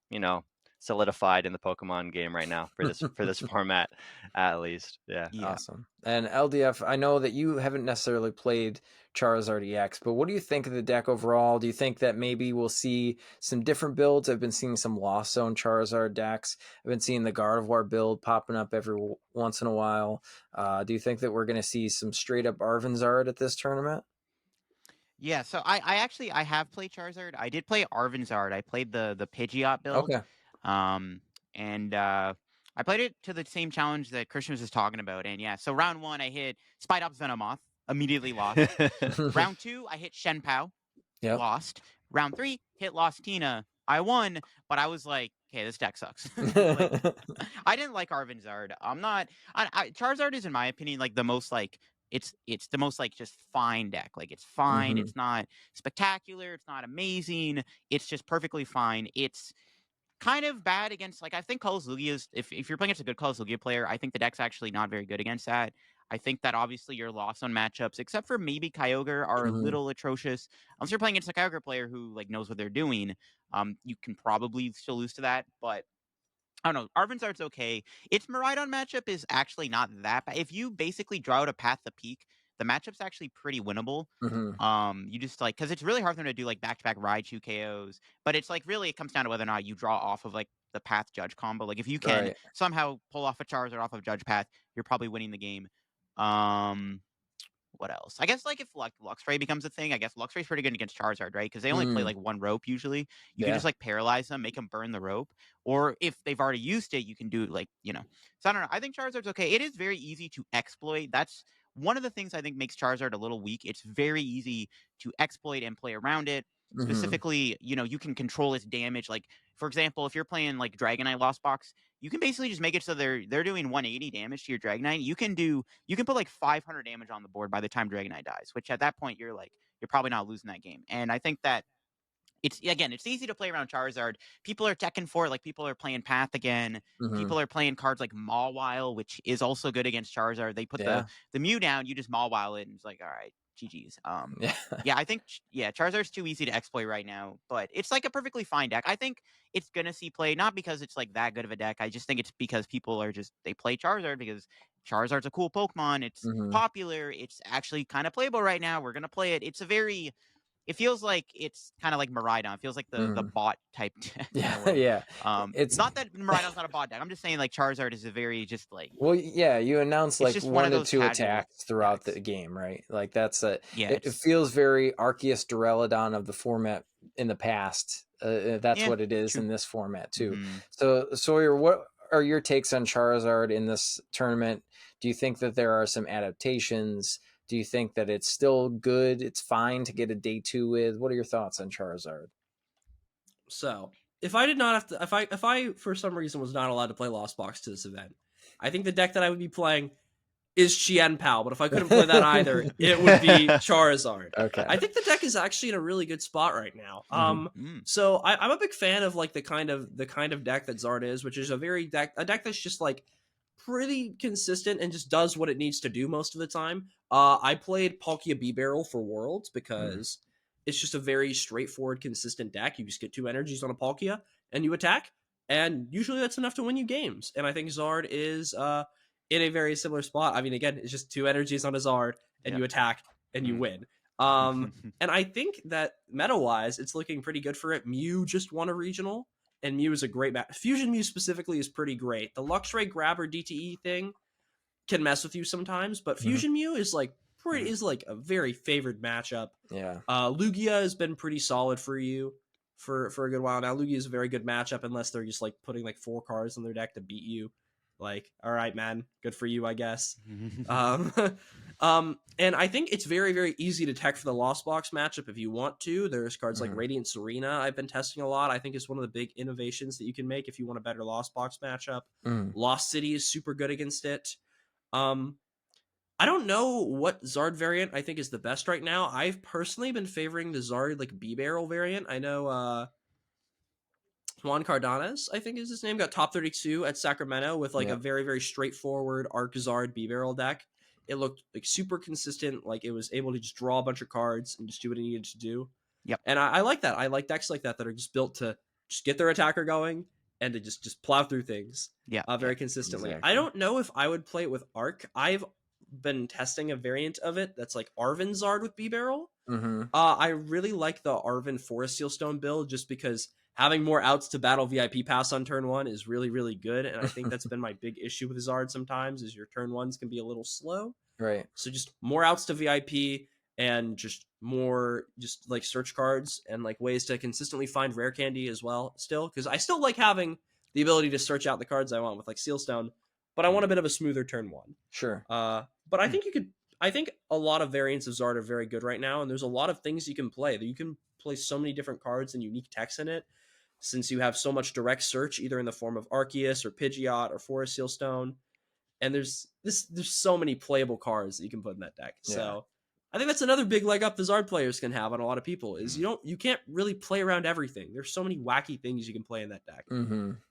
solidified in the Pokemon game right now for this format, at least. Yeah. Awesome. And LDF, I know that you haven't necessarily played Charizard EX, but what do you think of the deck overall? Do you think that maybe we'll see some different builds? I've been seeing some Lost Zone Charizard decks. I've been seeing the Gardevoir build popping up every once in a while. Do you think that we're going to see some straight up Arvinzard at this tournament? Yeah, so I have played Charizard. I did play Arvinzard. I played the Pidgeot build. And I played it to the same challenge that Christian was just talking about. And so round 1, I hit Spitops Venomoth, immediately lost. Round 2, I hit Shenpao, lost. Round 3, hit Lost Tina. I won, but I was like, okay, this deck sucks. Like, I didn't like Arvin Zard. Charizard is, in my opinion, like the most like it's the most like just fine deck. Like it's fine. Mhm. It's not spectacular. It's not amazing. It's just perfectly fine. It's kind of bad against, like, I think Colors Lugia's, if you're playing against a good Colors Lugia player, I think the deck's actually not very good against that. I think that obviously your loss on matchups, except for maybe Kyogre, are a Mhm. little atrocious. Unless you're playing against a Kyogre player who like knows what they're doing, you can probably still lose to that. But I don't know. Arvinzar's okay. Its Miraidon matchup is actually not that bad. If you basically draw out a Path to Peak, the matchup's actually pretty winnable. Mhm. You just like, because it's really hard for them to do like back-to-back Raichu KOs, but it's like really it comes down to whether or not you draw off of like the Path Judge combo. Like if you can Right. somehow pull off a Charizard off of Judge Path, you're probably winning the game. Um, what else? I guess like if like Luxray becomes a thing, I guess Luxray's pretty good against Charizard, right? Because they only play Mm. like one rope usually. You can Yeah. just like paralyze them, make them burn the rope, or if they've already used it, you can do like, you know. So I don't know. I think Charizard's okay. It is very easy to exploit. That's one of the things I think makes Charizard a little weak. It's very easy to exploit and play around it. Mhm. Specifically, you know, you can control its damage. Like, for example, if you're playing like Dragonite Lost Box, you can basically just make it so they're doing 180 damage to your Dragonite. You can put like 500 damage on the board by the time Dragonite dies, which at that point you're probably not losing that game. And I think that it's easy to play around Charizard. People are teching for it, like people are playing Path again. Mhm. People are playing cards like Mawile, which is also good against Charizard. They put Yeah. the Mew down, you just Mawile it, and it's like, all right, GG's. Yeah. Yeah, I think Charizard's too easy to exploit right now, but it's like a perfectly fine deck. I think it's gonna see play, not because it's like that good of a deck. I just think it's because people are they play Charizard because Charizard's a cool Pokemon. It's Mhm. popular. It's actually kind of playable right now. We're gonna play it. It feels like it's kind of like Miraidon. It feels like the Mhm. bot type deck in a Yeah. way. Yeah. It's Not that Miraidon's not a bot deck. I'm just saying like Charizard is a very just like well, yeah. You announce it's like just one of 1 to those 2 casual attacks throughout decks. the game, right? Like that's a. Yeah, It feels very Arceus Duraludon of the format in the past. That's yeah, what it is true. in this format too. Mhm. So Sawyer, what are your takes on Charizard in this tournament? Do you think that there are some adaptations? Do you think that it's still good? It's fine to get a day 2 with. What are your thoughts on Charizard? So if I did not have to, if I for some reason was not allowed to play Lost Box to this event, I think the deck that I would be playing is Chien Pao. But if I couldn't play that either, it would be Charizard. Okay. I think the deck is actually in a really good spot right now. Mhm. So I'm a big fan of like the kind of deck that Zard is, which is a deck that's just like pretty consistent and just does what it needs to do most of the time. I played Palkia B-Barrel for Worlds because it's just a very straightforward, consistent deck. You just get 2 energies on a Palkia and you attack, and usually that's enough to win you games. And I think Zard is in a very similar spot. I mean, again, it's just 2 energies on a Zard, and Yep. you attack and you win. And I think that meta-wise, it's looking pretty good for it. Mew just won a regional, and Mew is a great match. Fusion Mew specifically is pretty great. The Luxray Grabber DTE thing can mess with you sometimes, but Fusion Mew is like is like a very favored matchup. Yeah. Lugia has been pretty solid for you for a good while now. Lugia is a very good matchup unless they're just like putting like 4 cards in their deck to beat you. Like, all right, man, good for you, I guess. And I think it's very, very easy to tech for the Lost Box matchup if you want to. There's cards like Radiant Serena I've been testing a lot. I think is one of the big innovations that you can make if you want a better Lost Box matchup. Lost City is super good against it. I don't know what Zard variant I think is the best right now. I've personally been favoring the Zard like B-Barrel variant. I know Juan Cardenas, I think is his name, got top 32 at Sacramento with like a very, very straightforward Arc Zard B-Barrel deck. It looked like super consistent, like it was able to just draw a bunch of cards and just do what it needed to do. Yep. And I like that. I like decks like that are just built to just get their attacker going and to just plow through things. Very consistently. Exactly. I don't know if I would play it with Arc. I've been testing a variant of it that's like Arvin Zard with B-Barrel. I really like the Arvin Forest Seal Stone build just because having more outs to battle VIP pass on turn 1 is really, really good. And I think that's been my big issue with Zard sometimes is your turn 1s can be a little slow. Right. So just more outs to VIP and just more just like search cards and like ways to consistently find rare candy as well still. Because I still like having the ability to search out the cards I want with like Sealstone, but I want a bit of a smoother turn 1. Sure. But I think I think a lot of variants of Zard are very good right now, and there's a lot of things you can play. You can play so many different cards and unique techs in it since you have so much direct search, either in the form of Arceus or Pidgeot or Forest Seal Stone. And there's so many playable cards that you can put in that deck. Yeah. So I think that's another big leg up the Zard players can have on a lot of people is you can't really play around everything. There's so many wacky things you can play in that deck.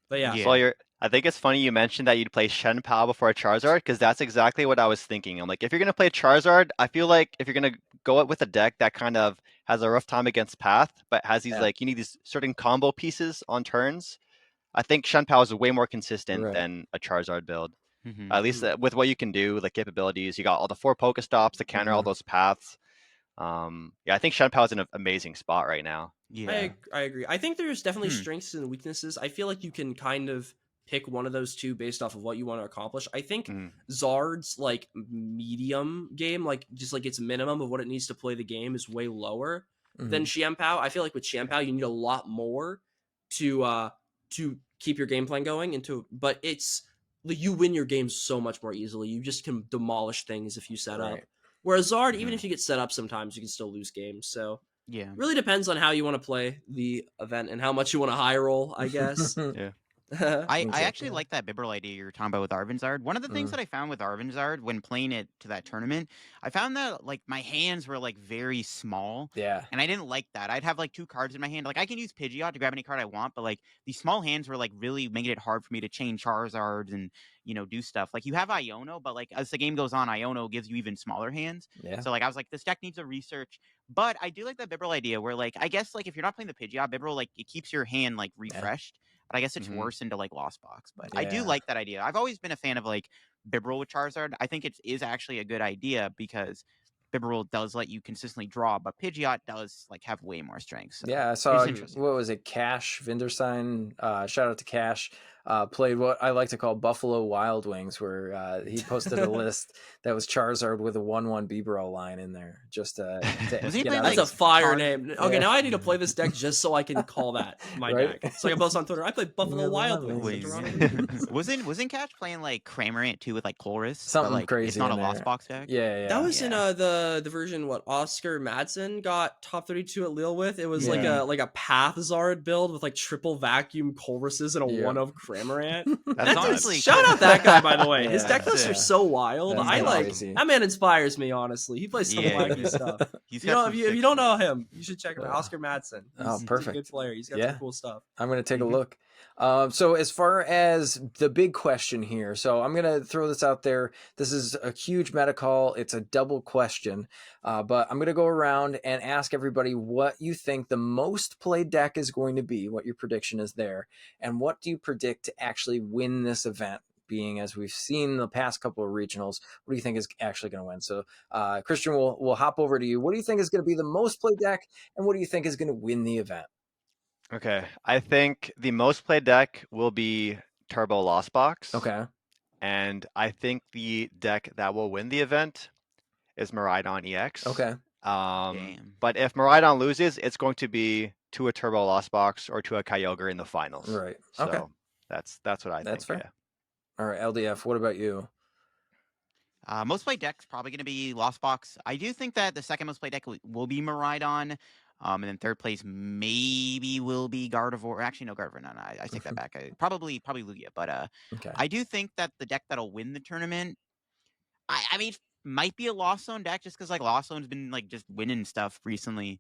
But yeah. So I think it's funny you mentioned that you'd play Shen Pao before a Charizard, because that's exactly what I was thinking. I'm like, if you're gonna play Charizard, I feel like if you're gonna go with a deck that kind of has a rough time against Path, but has these like you need these certain combo pieces on turns, I think Shen Pao is way more consistent than a Charizard build. At least with what you can do, the capabilities, you got all the 4 Pokestops to counter all those paths. Yeah, I think Shen Pao is in an amazing spot right now. Yeah, I agree. I think there's definitely strengths and weaknesses. I feel like you can kind of pick one of those two based off of what you want to accomplish. I think Zard's like medium game, like just like its minimum of what it needs to play the game is way lower than Xianpao. I feel like with Xianpao you need a lot more to keep your game plan going but it's you win your games so much more easily. You just can demolish things if you set up. Whereas Zard, even if you get set up sometimes, you can still lose games. So yeah, really depends on how you want to play the event and how much you want to high roll, I guess. I actually like that Bibarel idea you were talking about with Arvinzard. One of the things that I found with Arvinzard when playing it to that tournament, I found that like my hands were like very small. Yeah. And I didn't like that. I'd have like 2 cards in my hand. Like I can use Pidgeot to grab any card I want, but like these small hands were like really making it hard for me to chain Charizards and do stuff. Like you have Iono, but like as the game goes on, Iono gives you even smaller hands. Yeah. So like I was like, this deck needs a research. But I do like that Bibarel idea where like I guess like if you're not playing the Pidgeot, Bibarel like it keeps your hand like refreshed. But I guess it's worse into like Lost Box. But I do like that idea. I've always been a fan of like Bibarel with Charizard. I think it is actually a good idea because Bibarel does let you consistently draw, but Pidgeot does like have way more strength. So yeah, I saw what was it, Cash Vinderstein? Shout out to Cash. Played what I like to call Buffalo Wild Wings, where he posted a list that was Charizard with a 1/1 Bibarel line in there. Just that's a fire name. Okay, now I need to play this deck just so I can call that my deck. So I can post on Twitter. I played Buffalo Wild Wings. Wasn't Cash playing like Cramorant too with like Chorus? Something but, like, crazy. It's not a Lost Box deck. Yeah. That was in the version what Oscar Madsen got top 32 at Lille with. It was like a Path Zard build with like triple vacuum Choruses and a 1/of Cramorant. That's honestly shout out that guy, by the way. His deck lists are so wild. I like crazy. that man inspires me, honestly. He plays some wacky stuff. If you don't know him, you should check him out. Oscar Madsen. Perfect. He's a good player. He's got some cool stuff. I'm gonna take a look. So as far as the big question here, so I'm gonna throw this out there. This is a huge meta call. It's a double question, but I'm gonna go around and ask everybody what you think the most played deck is going to be, what your prediction is there, and what do you predict to actually win this event, being as we've seen the past couple of regionals. What do you think is actually going to win? So Christian, we'll hop over to you. What do you think is going to be the most played deck, and what do you think is going to win the event? Okay, I think the most played deck will be Turbo Lost Box. Okay. And I think the deck that will win the event is Miraidon EX. Okay. But if Miraidon loses, it's going to be to a Turbo Lost Box or to a Kyogre in the finals. Right. So okay. That's what I think. That's fair. Yeah. All right, LDF, what about you? Most played deck's probably going to be Lost Box. I do think that the second most played deck will be Miraidon. And then third place maybe will be Gardevoir. Actually, no, Gardevoir. No, I take that back. Probably Lugia. But okay. I do think that the deck that'll win the tournament, I mean, might be a Lost Zone deck just because like Lost Zone's been like just winning stuff recently.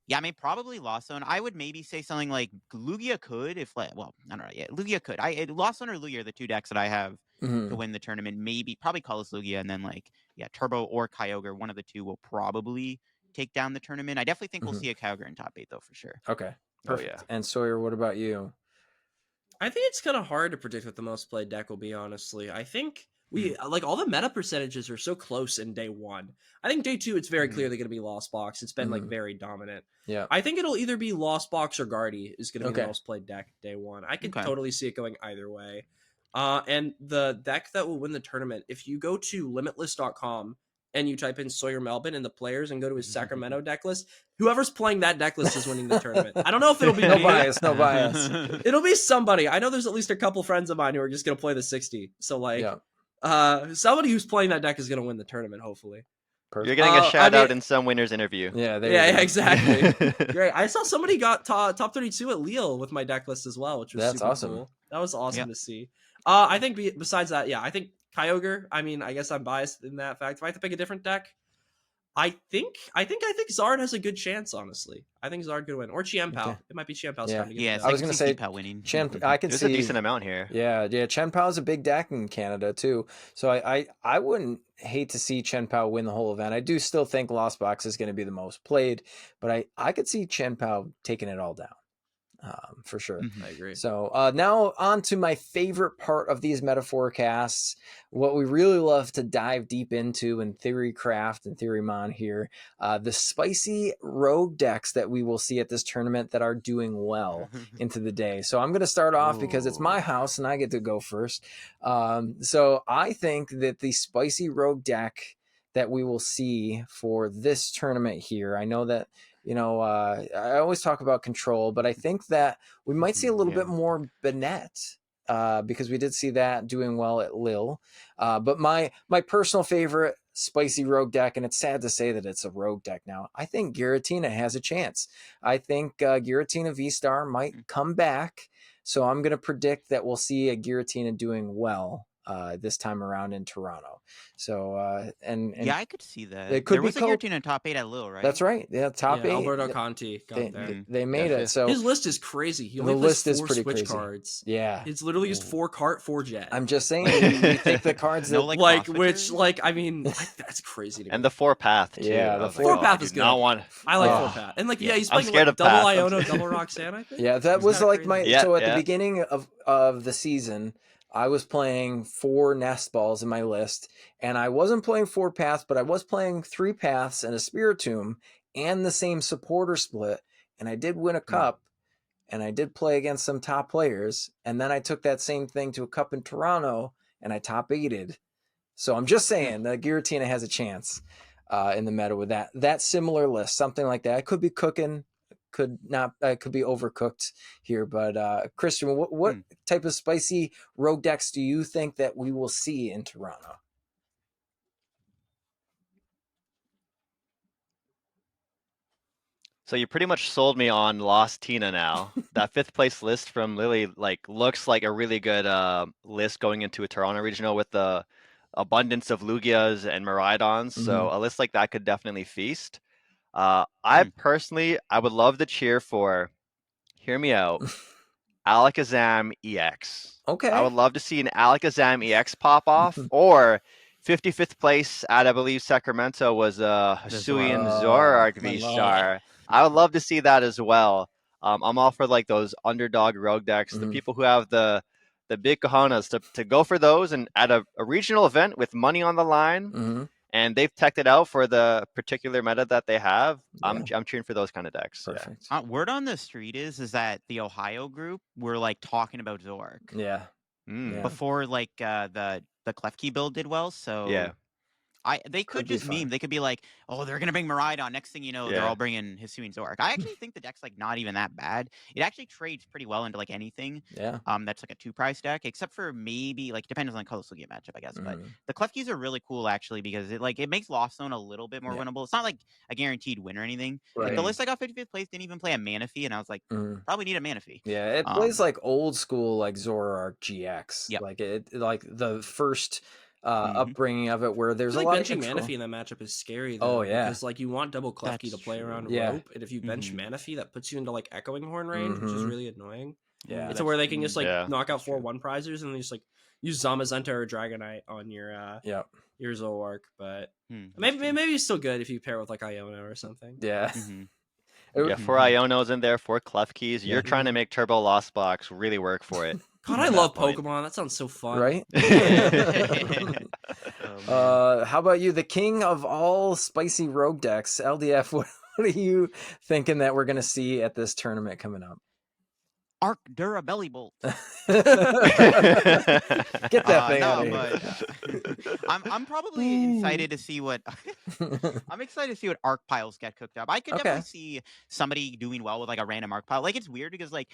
Yeah, I mean, probably Lost Zone. I would maybe say something like Lugia could, if like, well, I don't know. Yeah, Lugia could. Lost Zone or Lugia are the 2 decks that I have to win the tournament. Maybe, probably Colorless Lugia, and then like, yeah, Turbo or Kyogre. One of the 2 will probably take down the tournament. I definitely think we'll see a Kyogre in top 8 though, for sure. Okay, perfect. And Sawyer, what about you? I think it's kind of hard to predict what the most played deck will be, honestly. I think we like all the meta percentages are so close in day 1. I think day 2 it's very clearly going to be Lost Box. It's been like very dominant. Yeah, I think it'll either be Lost Box or Guardy is going to be the most played deck day 1. I could totally see it going either way. And the deck that will win the tournament, if you go to limitless.com and you type in Sawyer Melban in the players and go to his Sacramento deck list, whoever's playing that deck list is winning the tournament. I don't know if it'll be no me. bias. It'll be somebody. I know there's at least a couple friends of mine who are just going to play the 60. So like, somebody who's playing that deck is going to win the tournament, hopefully. Perfect. You're getting a I shout out mean- in some winner's interview. Yeah, there Yeah, you go. exactly. Great. I saw somebody got top 32 at Lille with my deck list as well, which was That's super awesome. cool. That was awesome Yeah. to see. I think besides that, yeah, I think Kyogre. I mean, I guess I'm biased in that fact. If I have to pick a different deck, I think Zard has a good chance. Honestly, I think Zard could win, or Chienpao. Okay. It might be Chienpao's Yeah. time to get. Yes, the I I was can gonna see say Keepow winning. I could There's see a decent amount here. Yeah, Chen Pao's a big deck in Canada too. So I wouldn't hate to see Chen Pao win the whole event. I do still think Lost Box is going to be the most played, but I could see Chen Pao taking it all down. For sure. I agree. So now on to my favorite part of these meta forecasts, what we really love to dive deep into in Theorycraft and Theorymon here, the spicy rogue decks that we will see at this tournament that are doing well into the day. So I'm going to start off because it's my house and I get to go first. So I think that the spicy rogue deck that we will see for this tournament here, I know that I always talk about control, but I think that we might see a little bit more Bennett because we did see that doing well at Lille. But my personal favorite spicy rogue deck, and it's sad to say that it's a rogue deck now, I think Giratina has a chance. I think Giratina V-Star might come back. So I'm going to predict that we'll see a Giratina doing well this time around in Toronto. So and yeah, I could see that. it could there be was a Giratina in top 8 at Lille, right? That's right. Yeah, top Yeah, 8. Alberto Conti got there. They made Yeah. it. So His list is crazy. He The only plays list is 4 pretty switch crazy. cards. yeah, It's literally just 4 cart, 4 jet. I'm just saying you take the cards No, that like, like cross which switchers? like I mean that's crazy to me. And the 4-path too. Yeah, I the was like, 4-path I is do good. not want. I like Oh. 4-path. And like Yeah. he's I'm playing scared like of double path. Iono, double Roxanne, I think. yeah, that It's was kinda like crazy. my Yeah, so at the yeah. beginning of the season, I was playing 4 nest balls in my list, and I wasn't playing 4 paths, but I was playing 3 paths and a Spiritomb and the same supporter split, and I did win a cup, and I did play against some top players, and then I took that same thing to a cup in Toronto, and I top 8'd. So I'm just saying that Giratina has a chance in the meta with that similar list, something like that. I could be cooking, could not, could be overcooked here. But Christian, what type of spicy rogue decks do you think that we will see in Toronto? So you pretty much sold me on Lost Tina now. That 5th place list from Lily looks like a really good list going into a Toronto regional with the abundance of Lugias and Miraidons. So a list like that could definitely feast. I personally, I would love to cheer for, hear me out, Alakazam EX. Okay. I would love to see an Alakazam EX pop off, or 55th place at, I believe, Sacramento was Hisuian Zoroark V-Star. I would love to see that as well. I'm all for like those underdog rogue decks, the people who have the big cojones to go for those, and at a regional event with money on the line, and they've teched it out for the particular meta that they have. I'm cheering for those kind of decks. Perfect. Word on the street is that the Ohio group were like talking about Zork. Yeah. Before like the Klefki build did well. So Yeah. They could just fun. meme. They could be like, oh, they're gonna bring Miraidon. Next thing you know, they're Yeah. all bringing Hisuian Zork. I actually think the deck's like not even that bad. It actually trades pretty well into like anything. Yeah. That's like a 2-price deck, except for maybe like depends on the Colossus Lugia matchup, I guess. But the Klefkis are really cool actually because it makes Lost Zone a little bit more winnable. It's not like a guaranteed win or anything. Like the list I got 55th place didn't even play a Manaphy, and I was like, probably need a Manaphy. Yeah, it plays like old school like Zoroark GX. Yep. Like it like the first upbringing of it where there's I a feel lot like of benching control. Manaphy in that matchup is scary. Oh, Though, yeah. because like you want double Klefki to play around Yeah. rope, and if you bench Manaphy, that puts you into like Echoing Horn range, which is really annoying. Yeah. It's where they can just like Yeah. knock out 4 1-prizers and then just like use Zamazenta or Dragonite on your your Zoroark. But maybe it's still good if you pair with like Iona or something. Yeah. Yeah, 4 Ionos in there, 4 Klefkis. You're trying to make Turbo Lost Box really work for it. God, I love Pokemon. That sounds so fun. Right? How about you, the king of all spicy rogue decks, LDF? What are you thinking that we're going to see at this tournament coming up? Arc Durabelly Bolt. Get that thing out of here. But, I'm probably excited to see what I'm excited to see what arc piles get cooked up. I could definitely see somebody doing well with like a random arc pile. Like it's weird because like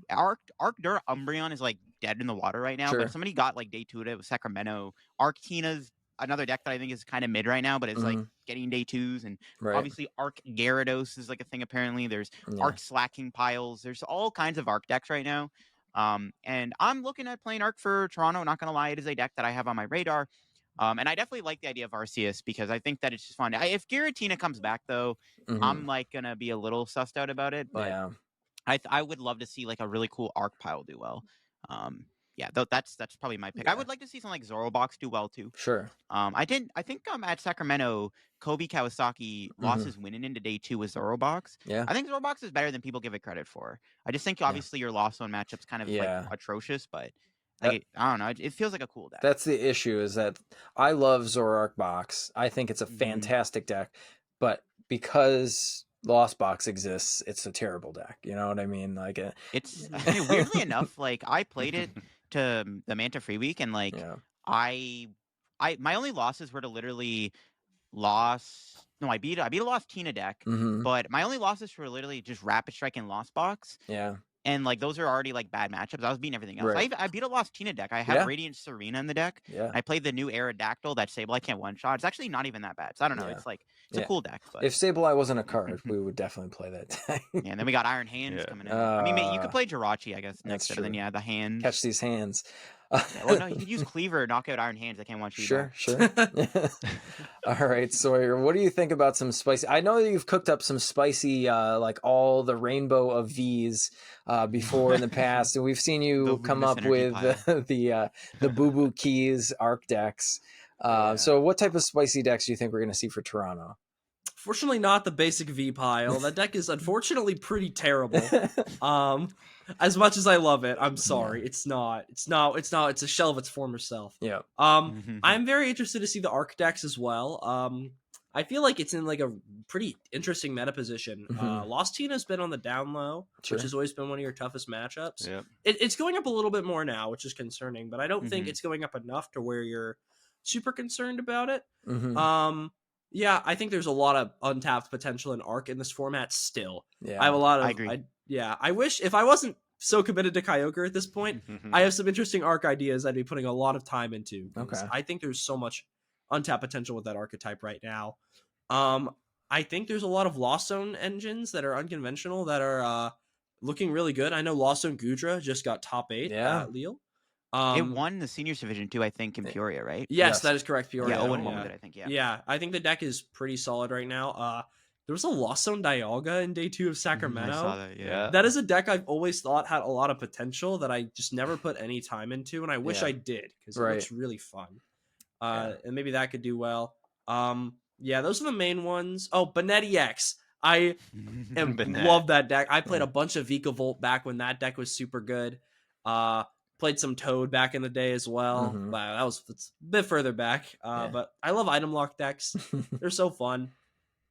Arc Dur Umbreon is like dead in the water right now. Sure. But if somebody got like day 2 of it with Sacramento, Arc Tina's another deck that I think is kind of mid right now, but it's like getting day 2s, and Right. obviously Arc Gyarados is like a thing apparently. There's Arc Slacking Piles. There's all kinds of Arc decks right now. And I'm looking at playing Arc for Toronto. Not gonna lie, it is a deck that I have on my radar. And I definitely like the idea of Arceus because I think that it's just fun. If Giratina comes back though, I'm like gonna be a little sussed out about it, but I would love to see like a really cool Arc pile do well. That's probably my pick. I would like to see something like Zorobox do well too. Sure. I think at Sacramento, Kobe Kawasaki lost his winning into day 2 with Zorobox. Yeah. I think Zorobox is better than people give it credit for. I just think obviously your lost zone matchup's kind of like atrocious, but like I don't know, it feels like a cool deck. That's the issue, is that I love Zoroark Box. I think it's a fantastic deck, but because Lost Box exists, it's a terrible deck. You know what I mean? Like it's weirdly enough, like I played it to the Manta Free Week, and like I my only losses were to literally I beat a Lost Tina deck, but my only losses were literally just Rapid Strike and Lost Box. Yeah. And like those are already like bad matchups. I was beating everything else. Right. I beat a Lost Tina deck. I have Radiant Serena in the deck. Yeah. I played the new Aerodactyl that Sableye can't one shot. It's actually not even that bad. So I don't know. It's like it's a cool deck. But if Sableye wasn't a card, we would definitely play that deck. and then we got Iron Hands coming in. I mean, you could play Jirachi, I guess, next to it. And then the hands. Catch these hands. Well, no, you could use Cleaver, knock out Iron Hands. I can't want you. Sure. All right, Sawyer, what do you think about some spicy? I know that you've cooked up some spicy, like all the rainbow of V's before in the past, and we've seen you come up with the Boo Boo Keys Arc decks. So what type of spicy decks do you think we're going to see for Toronto? Fortunately, not the basic V pile. That deck is unfortunately pretty terrible. As much as I love it, I'm sorry. It's not. It's a shell of its former self. Yeah. I'm very interested to see the Arc decks as well. I feel like it's in like a pretty interesting meta position. Lost Tina's been on the down low, which has always been one of your toughest matchups. Yep. It's going up a little bit more now, which is concerning, but I don't think it's going up enough to where you're super concerned about it. Yeah, I think there's a lot of untapped potential in Arc in this format still. Yeah, I have a lot of. I agree. I wish if I wasn't so committed to Kyogre at this point, I have some interesting Arc ideas I'd be putting a lot of time into. Okay. I think there's so much untapped potential with that archetype right now. I think there's a lot of Lost Zone engines that are unconventional that are looking really good. I know Lost Zone Gudra just got top 8 at Lille. It won the seniors division too, I think, in Peoria, right? Yes, that is correct. Peoria. Yeah, Owen won with it, I think. Yeah, I think the deck is pretty solid right now. There was a Lost Zone Dialga in day 2 of Sacramento. I saw that, yeah. That is a deck I've always thought had a lot of potential that I just never put any time into, and I wish I did because it looks really fun. And maybe that could do well. Those are the main ones. Oh, Benetti X. I love that deck. I played a bunch of Vikavolt back when that deck was super good. Played some Toad back in the day as well. Wow, that's a bit further back. But I love item lock decks. They're so fun.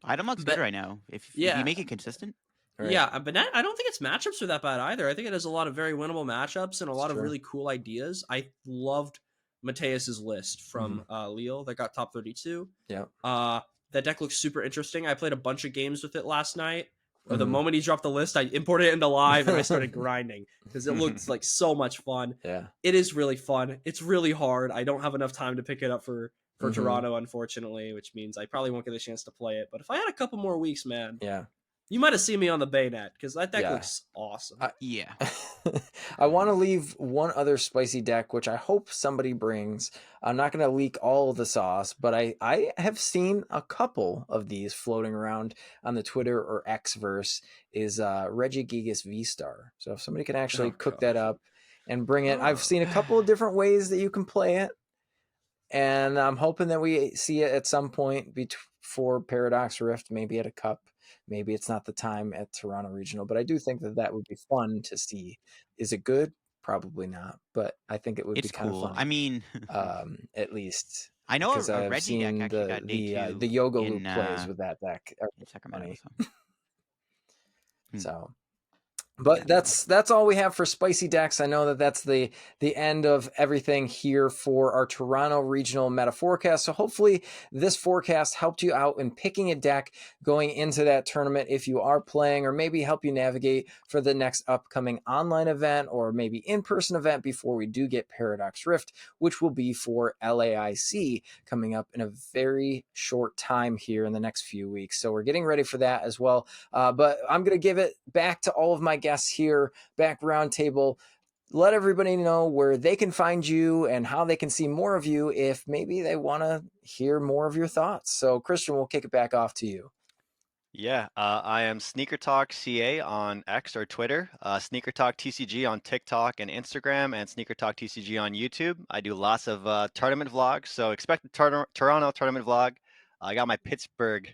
Item lock's good right now. If you make it consistent. Right. Yeah, but I don't think its matchups are that bad either. I think it has a lot of very winnable matchups and a lot of really cool ideas. I loved Mateus's list from Lille that got top 32. Yeah. That deck looks super interesting. I played a bunch of games with it last night. The moment he dropped the list, I imported it into live and I started grinding because it looked like so much fun. Yeah, it is really fun. It's really hard. I don't have enough time to pick it up for Toronto, unfortunately, which means I probably won't get a chance to play it. But if I had a couple more weeks, man, you might have seen me on the Baynet because that deck looks awesome. I want to leave one other spicy deck, which I hope somebody brings. I'm not going to leak all of the sauce, but I have seen a couple of these floating around on the Twitter or Xverse. Is Regigigas V-Star. So if somebody can actually cook that up and bring it, I've seen a couple of different ways that you can play it, and I'm hoping that we see it at some point before Paradox Rift, maybe at a cup. Maybe it's not the time at Toronto Regional, but I do think that would be fun to see. Is it good? Probably not, but I think it would be kind of fun. I mean, at least I know because I've Reggie seen deck actually got the Yoga Loop plays with that deck. Sacramento. So But that's all we have for spicy decks. I know that that's the end of everything here for our Toronto regional meta forecast. So hopefully this forecast helped you out in picking a deck going into that tournament if you are playing, or maybe help you navigate for the next upcoming online event or maybe in-person event before we do get Paradox Rift, which will be for LAIC coming up in a very short time here in the next few weeks. So we're getting ready for that as well. But I'm going to give it back to all of my guests here, back roundtable. Let everybody know where they can find you and how they can see more of you if maybe they want to hear more of your thoughts. So, Christian, we'll kick it back off to you. Yeah, I am Sneaker Talk CA on X or Twitter, Sneaker Talk TCG on TikTok and Instagram, and Sneaker Talk TCG on YouTube. I do lots of tournament vlogs, so expect the Toronto tournament vlog. I got my Pittsburgh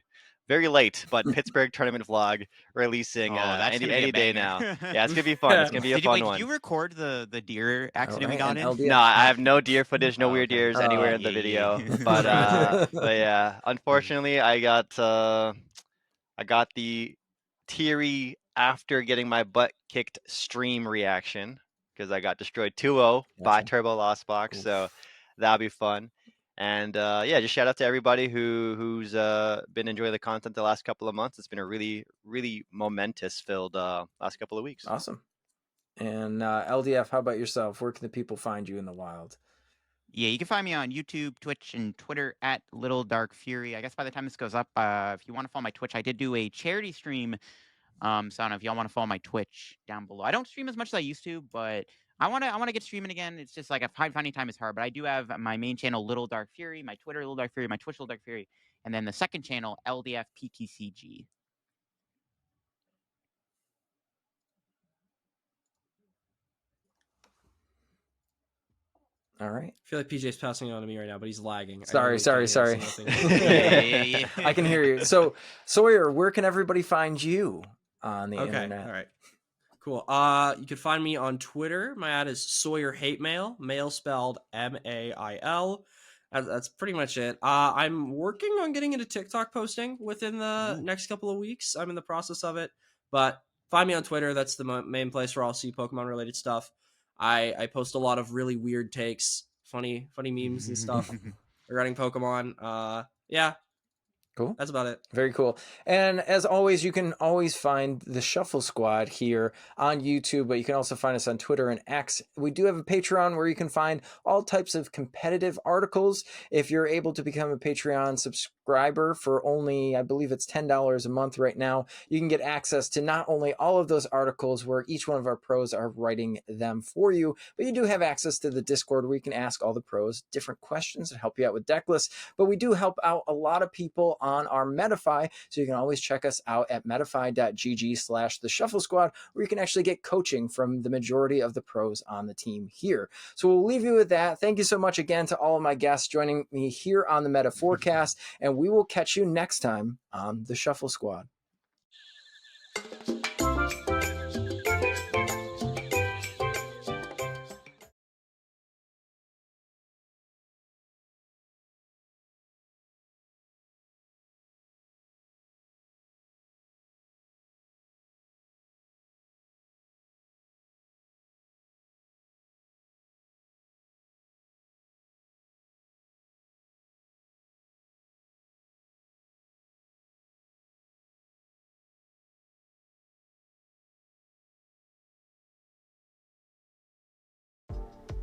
very late, but Pittsburgh tournament vlog releasing that's gonna be a any day banger. now. Yeah, it's gonna be fun. It's gonna be a fun one. Did you record the deer accident we got in? LDF. No, I have no deer footage, no weird Okay. deers anywhere in the Yeah, video. yeah. But yeah, unfortunately, I got the teary after getting my butt kicked stream reaction because I got destroyed 2-0 by Gotcha. Turbo Lost Box. So that'll be fun. And yeah, just shout out to everybody who's been enjoying the content the last couple of months. It's been a really, really momentous filled last couple of weeks. Awesome. And LDF, how about yourself? Where can the people find you in the wild? Yeah, you can find me on YouTube, Twitch, and Twitter at Little Dark Fury. I guess by the time this goes up, if you want to follow my Twitch, I did do a charity stream. So I don't know if y'all want to follow my Twitch down below. I don't stream as much as I used to, but I wanna get streaming again. It's just like finding time is hard. But I do have my main channel, Little Dark Fury, my Twitter, Little Dark Fury, my Twitch, Little Dark Fury, and then the second channel, LDF PTCG. All right. I feel like PJ's passing it on to me right now, but he's lagging. Sorry. Yeah. I can hear you. So, Sawyer, where can everybody find you on the internet? All right. Cool. You can find me on Twitter. My ad is Sawyer Hate Mail, mail spelled MAIL. That's pretty much it. I'm working on getting into TikTok posting within the next couple of weeks. I'm in the process of it, but find me on Twitter. That's the main place where I'll see Pokemon related stuff. I post a lot of really weird takes, funny memes and stuff regarding Pokemon. Yeah. Cool. That's about it. Very cool. And as always, you can always find the Shuffle Squad here on YouTube, but you can also find us on Twitter and X. We do have a Patreon where you can find all types of competitive articles. If you're able to become a Patreon subscriber for only, I believe it's $10 a month right now, you can get access to not only all of those articles where each one of our pros are writing them for you, but you do have access to the Discord where you can ask all the pros different questions and help you out with deck lists. But we do help out a lot of people on our Metafy, so you can always check us out at metafy.gg/the Shuffle Squad, where you can actually get coaching from the majority of the pros on the team here. So we'll leave you with that. Thank you so much again to all of my guests joining me here on the Meta Forecast, and we will catch you next time on the Shuffle Squad.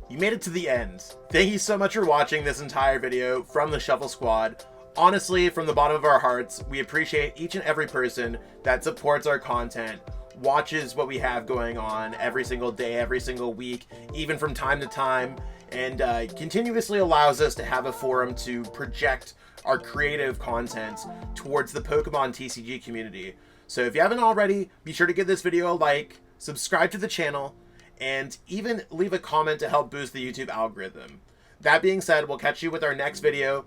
You made it to the end. Thank you so much for watching this entire video from the Shuffle Squad. Honestly, from the bottom of our hearts, we appreciate each and every person that supports our content, watches what we have going on every single day, every single week, even from time to time, and continuously allows us to have a forum to project our creative content towards the Pokemon TCG community. So if you haven't already, be sure to give this video a like, subscribe to the channel, and even leave a comment to help boost the YouTube algorithm. That being said, we'll catch you with our next video.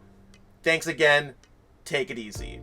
Thanks again. Take it easy.